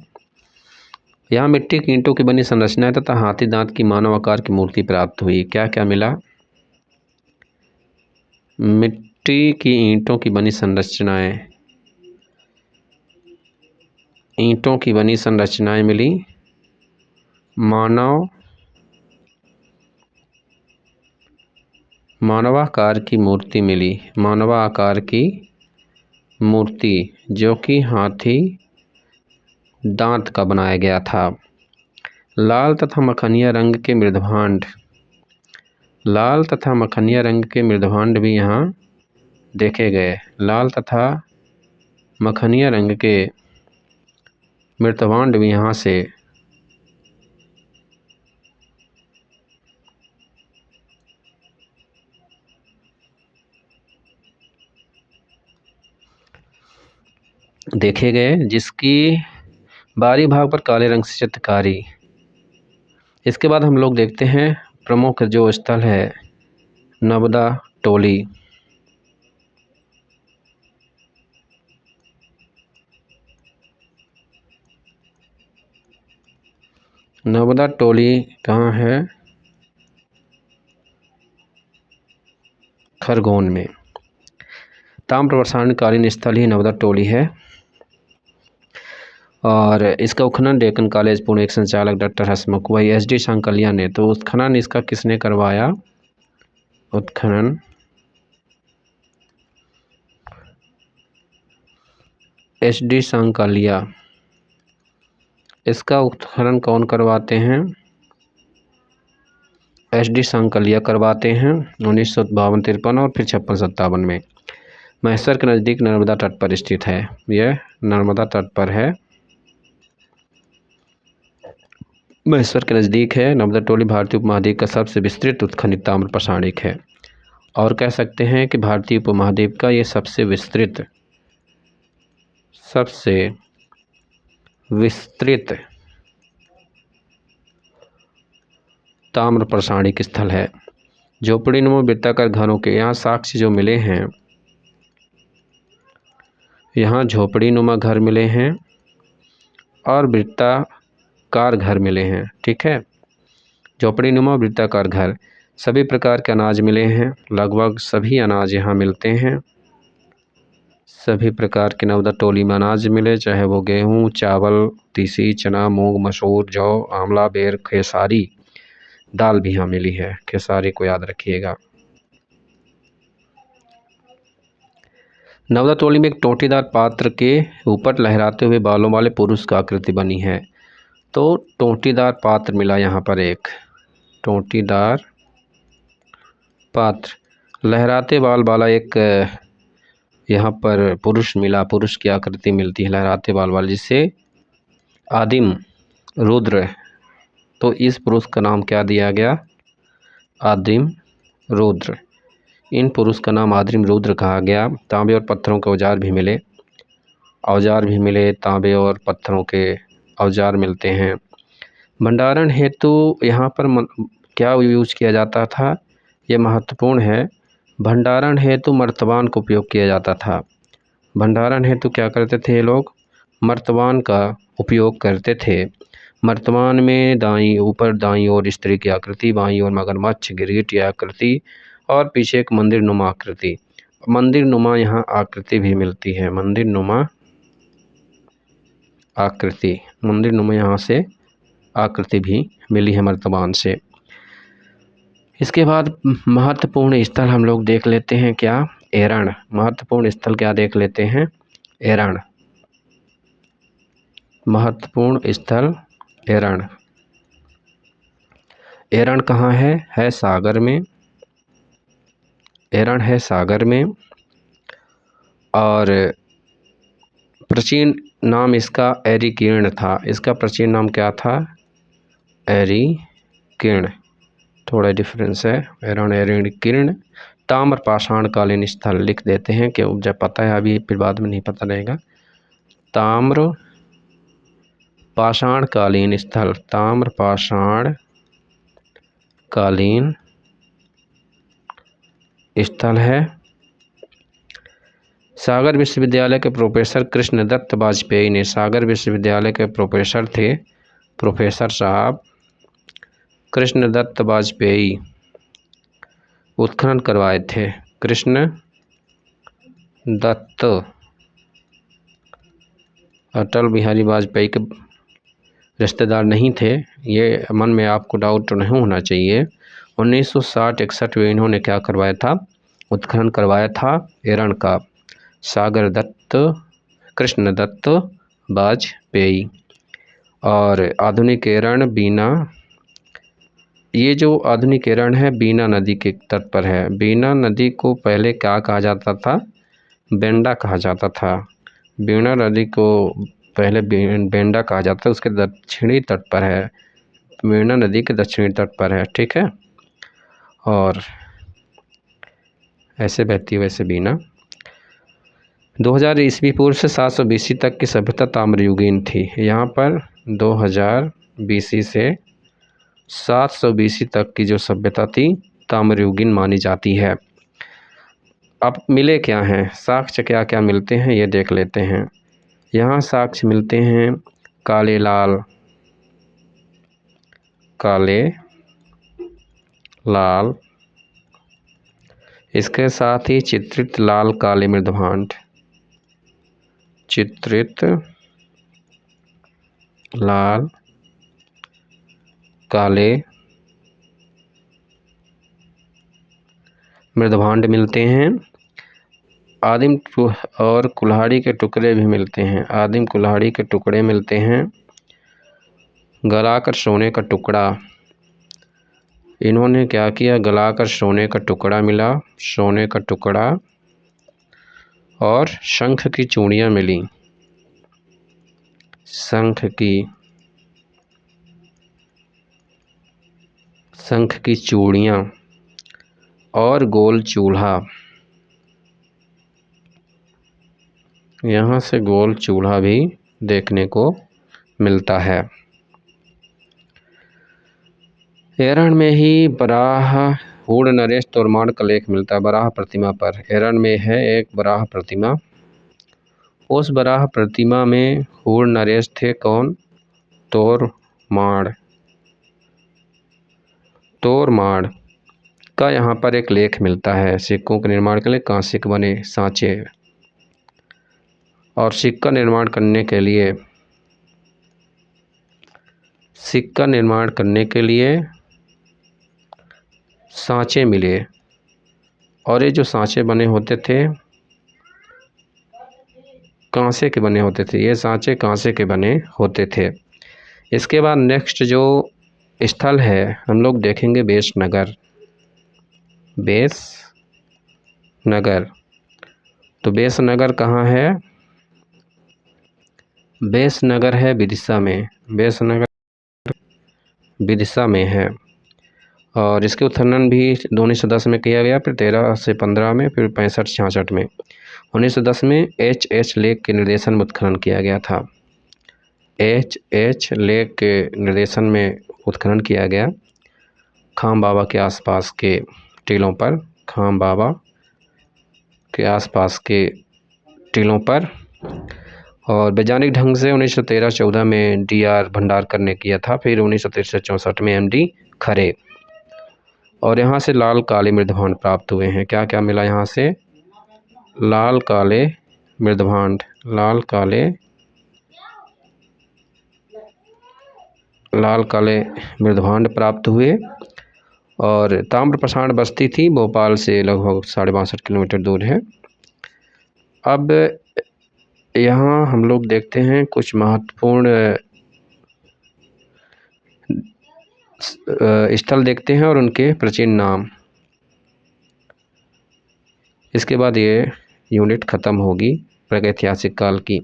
यहाँ मिट्टी की ईंटों की बनी संरचना तथा हाथी दांत की मानव आकार की मूर्ति प्राप्त हुई। क्या क्या मिला? मिट्टी की ईंटों की बनी संरचनाएं, ईंटों की बनी संरचनाएं मिली। मानवाकार की मूर्ति मिली। मानवाकार की मूर्ति जो कि हाथी दांत का बनाया गया था। लाल तथा मखनिया रंग के मृदभांड, लाल तथा मखनिया रंग के मृदभांड भी यहाँ देखे गए। लाल तथा मखनिया रंग के मृदभांड भी यहाँ से देखे गए, जिसकी बाहरी भाग पर काले रंग से चित्रकारी। इसके बाद हम लोग देखते हैं प्रमुख जो स्थल है नवदा टोली। नवदा टोली कहाँ है? खरगोन में। ताम्रपाषाण कालीन स्थल ही नवदा टोली है। और इसका उत्खनन डेक्कन कॉलेज पुणे के संचालक डॉक्टर हसमुख वही SD सांकलिया ने, तो उत्खनन इसका किसने करवाया? उत्खनन SD सांकलिया इसका उत्खनन कौन करवाते हैं? SD सांकलिया करवाते हैं 1952-53 और फिर 56-57 में। महेश्वर के नज़दीक नर्मदा तट पर स्थित है। यह नर्मदा तट पर है, महेश्वर के नज़दीक है। नर्मदा टोली भारतीय उपमहाद्वीप का सबसे विस्तृत उत्खनित ताम्र पाषाणिक है, और कह सकते हैं कि भारतीय उपमहाद्वीप का ये सबसे विस्तृत ताम्र पाषाणिक स्थल है। झोपड़ीनुमा वृत्ताकार घरों के यहाँ साक्ष्य जो मिले हैं, यहाँ झोपड़ीनुमा घर मिले हैं और वृत्ताकार घर मिले हैं। ठीक है, झोपड़ीनुमा वृत्ताकार घर, सभी प्रकार के अनाज मिले हैं। लगभग सभी अनाज यहाँ मिलते हैं। सभी प्रकार के नर्मदा टोली में अनाज मिले, चाहे वो गेहूँ, चावल, तीसी, चना, मूंग, मसूर, जौ, आंवला, बेर, खेसारी दाल भी यहाँ मिली है। खेसारी को याद रखिएगा। नर्मदा टोली में एक टोटीदार पात्र के ऊपर लहराते हुए बालों वाले पुरुष का आकृति बनी है। तो टोटीदार पात्र मिला यहाँ पर, एक टोटीदार पात्र, लहराते बाल वाला एक यहाँ पर पुरुष मिला, पुरुष की आकृति मिलती है लहराते बाल वाला, जिसे आदिम रुद्र, तो इस पुरुष का नाम क्या दिया गया? आदिम रुद्र। इन पुरुष का नाम आदिम रुद्र कहा गया। तांबे और पत्थरों के औजार भी मिले, तांबे और पत्थरों के औजार मिलते हैं। भंडारण हेतु यहाँ पर क्या यूज किया जाता था? ये महत्वपूर्ण है। भंडारण हेतु मर्तबान का उपयोग किया जाता था। भंडारण हेतु क्या करते थे ये लोग? मर्तबान का उपयोग करते थे। मर्तबान में दाईं ओर स्त्री की आकृति, बाईं ओर मगरमच्छ, गिरगिट की आकृति और पीछे एक मंदिर नुमा आकृति। मंदिर नुमा यहाँ आकृति भी मिलती है, मंदिर नुमा यहाँ से आकृति भी मिली है मर्तबान से। इसके बाद महत्वपूर्ण स्थल हम लोग देख लेते हैं क्या? एरण। महत्वपूर्ण स्थल क्या देख लेते हैं? एरण। महत्वपूर्ण स्थल एरण। एरण कहाँ है? है सागर में। एरण है सागर में, और प्राचीन नाम इसका एरिकीर्ण था। इसका प्राचीन नाम क्या था? एरिकीर्ण। थोड़ा डिफरेंस है। एरण, एरिकीर्ण। ताम्र पाषाण कालीन स्थल लिख देते हैं, कि जब पता है अभी फिर बाद में नहीं पता रहेगा। ताम्र पाषाण कालीन स्थल, ताम्र पाषाण कालीन स्थल है। सागर विश्वविद्यालय के प्रोफेसर कृष्णदत्त वाजपेयी ने, सागर विश्वविद्यालय के प्रोफेसर थे, प्रोफेसर साहब कृष्णदत्त वाजपेयी, उत्खनन करवाए थे। कृष्णदत्त अटल बिहारी वाजपेयी के रिश्तेदार नहीं थे, ये मन में आपको डाउट नहीं होना चाहिए। 1960-61 में इन्होंने क्या करवाया था? उत्खनन करवाया था एरण का। कृष्णदत्त वाजपेयी। और आधुनिक एरण बीना, ये जो आधुनिक एरण है बीना नदी के तट पर है। बीना नदी को पहले क्या कहा जाता था? बेंडा कहा जाता था। बीना नदी को पहले बेंडा कहा जाता है, उसके दक्षिणी तट पर है। बीना नदी के दक्षिणी तट पर है। ठीक है, और ऐसे बहती है वैसे बीना। 2000 ईस्वी पूर्व से 700 BC तक की सभ्यता ताम्रयुगीन थी। यहाँ पर 2000 BC से 700 BC तक की जो सभ्यता थी ताम्रयुगीन मानी जाती है। अब मिले क्या हैं? साक्ष्य क्या क्या मिलते हैं ये देख लेते हैं। यहाँ साक्ष्य मिलते हैं काले लाल, इसके साथ ही चित्रित लाल काले मृदभांड, चित्रित लाल काले मृदभांड मिलते हैं। आदिम और कुल्हाड़ी के टुकड़े भी मिलते हैं। आदिम कुल्हाड़ी के टुकड़े मिलते हैं। गलाकर सोने का टुकड़ा। इन्होंने क्या किया, गलाकर सोने का टुकड़ा मिला, सोने का टुकड़ा, और शंख की चूड़ियाँ मिली, शंख की चूड़ियाँ और गोल चूल्हा। यहाँ से गोल चूल्हा भी देखने को मिलता है। एरण में ही बराह हूण नरेश तोरमाण का लेख मिलता है। बराह प्रतिमा पर, एरण में है एक बराह प्रतिमा। उस बराह प्रतिमा में हूण नरेश थे कौन, तोरमाण। तोरमाण का यहाँ पर एक लेख मिलता है। सिक्कों के निर्माण के लिए कांस्य के बने सांचे, और सिक्का निर्माण करने के लिए सांचे मिले, और ये जो सांचे बने होते थे कांसे के बने होते थे, ये सांचे कांसे के बने होते थे। इसके बाद नेक्स्ट जो स्थल है हम लोग देखेंगे बेसनगर। बेसनगर, तो बेसनगर कहाँ है, बेसनगर है विदिशा में, बेसनगर विदिशा में है। और इसके उत्खनन भी 1910 में किया गया, फिर 13 से 15 में, फिर 65-66 में। 1910 में H.H. लेक के निर्देशन में उत्खनन किया गया था। H.H. लेक के निर्देशन में उत्खनन किया गया खाम बाबा के आसपास के टीलों पर, खाम बाबा के आसपास के टीलों पर। और वैज्ञानिक ढंग से 1913-14 में D.R. भंडारकर ने किया था, फिर 1963-64 में M.D. खरे। और यहाँ से लाल काले मृदभांड प्राप्त हुए हैं। क्या क्या मिला यहाँ से, लाल काले मृदभांड, लाल काले मृदभांड प्राप्त हुए। और ताम्रप्रसारण बस्ती थी, भोपाल से लगभग 62.5 किलोमीटर दूर है। अब यहाँ हम लोग देखते हैं कुछ महत्वपूर्ण स्थल देखते हैं और उनके प्राचीन नाम। इसके बाद ये यूनिट ख़त्म होगी प्रागैतिहासिक काल की।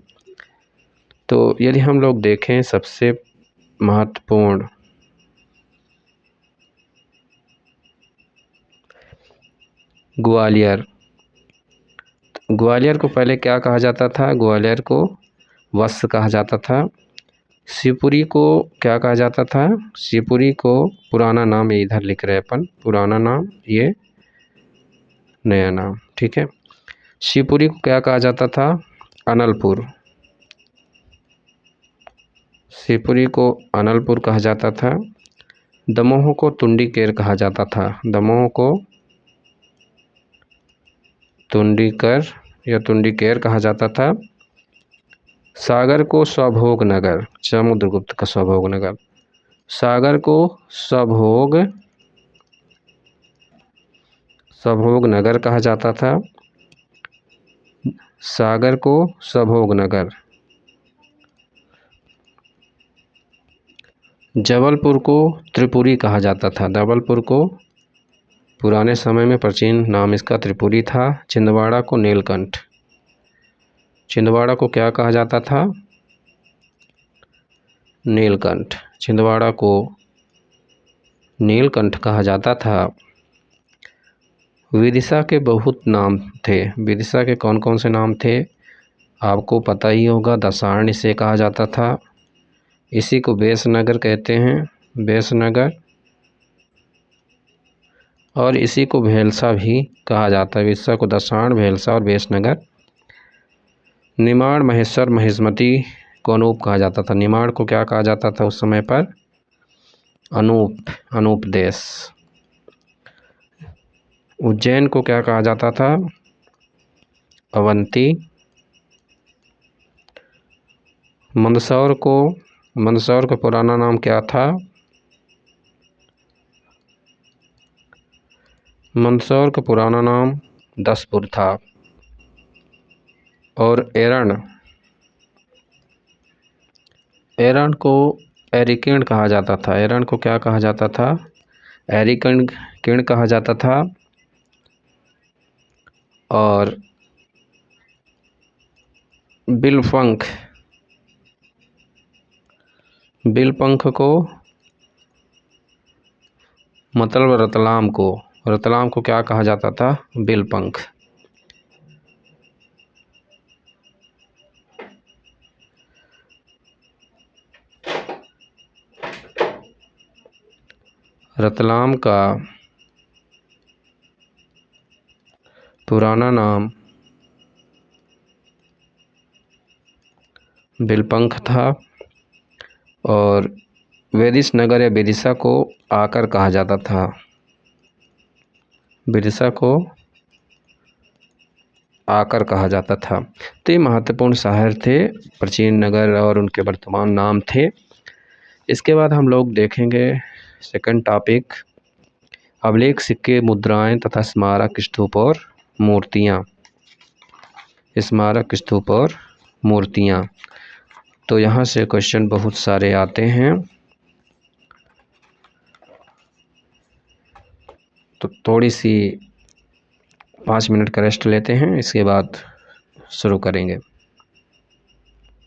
तो यदि हम लोग देखें सबसे महत्वपूर्ण ग्वालियर। ग्वालियर को पहले क्या कहा जाता था, ग्वालियर को वत्स कहा जाता था। शिवपुरी को क्या कहा जाता था, शिवपुरी को पुराना नाम, ये इधर लिख रहे अपन, पुराना नाम, ये नया नाम, ठीक है। शिवपुरी को क्या कहा जाता था, अनलपुर। शिवपुरी को अनलपुर कहा जाता था। दमोह को तुंडीकेर कहा जाता था, दमोह को तुंडीकर या तुंडीकेर कहा जाता था। सागर को स्वभोग नगर, समुद्रगुप्त का स्वभोग नगर, सागर को स्वभोग नगर कहा जाता था, सागर को स्वभोग नगर। जबलपुर को त्रिपुरी कहा जाता था, जबलपुर को पुराने समय में प्राचीन नाम इसका त्रिपुरी था। छिंदवाड़ा को नीलकंठ, छिंदवाड़ा को क्या कहा जाता था, नीलकंठ, छिंदवाड़ा को नीलकंठ कहा जाता था। विदिशा के बहुत नाम थे, विदिशा के कौन कौन से नाम थे आपको पता ही होगा। दसार्ण इसे कहा जाता था, इसी को बेसनगर कहते हैं, बेसनगर, और इसी को भेलसा भी कहा जाता है। विदिशा को दसार्ण, भेलसा और बेसनगर। निमाड़, महेश्वर, महिष्मती को अनूप कहा जाता था। निमाड़ को क्या कहा जाता था उस समय पर, अनूप, अनूप देश। उज्जैन को क्या कहा जाता था, अवंती। मंदसौर का पुराना नाम क्या था, मंदसौर का पुराना नाम दसपुर था। और एरण को एरिकीर्ण कहा जाता था। एरन को क्या कहा जाता था? एरिकीर्ण किर्ण कहा जाता था। और बिलपंख को मतलब रतलाम को क्या कहा जाता था? बिलपंख। रतलाम का पुराना नाम बिलपंख था। और वेदिसनगर या विदिशा को आकर कहा जाता था। विदिशा को आकर कहा जाता था। तो ये महत्वपूर्ण शहर थे, प्राचीन नगर और उनके वर्तमान नाम थे। इसके बाद हम लोग देखेंगे सेकंड टॉपिक, अभिलेख, सिक्के, मुद्राएं तथा स्मारक स्तूप और मूर्तियाँ। स्मारक स्तूप और मूर्तियाँ, तो यहाँ से क्वेश्चन बहुत सारे आते हैं। तो थोड़ी सी 5 मिनट का रेस्ट लेते हैं, इसके बाद शुरू करेंगे।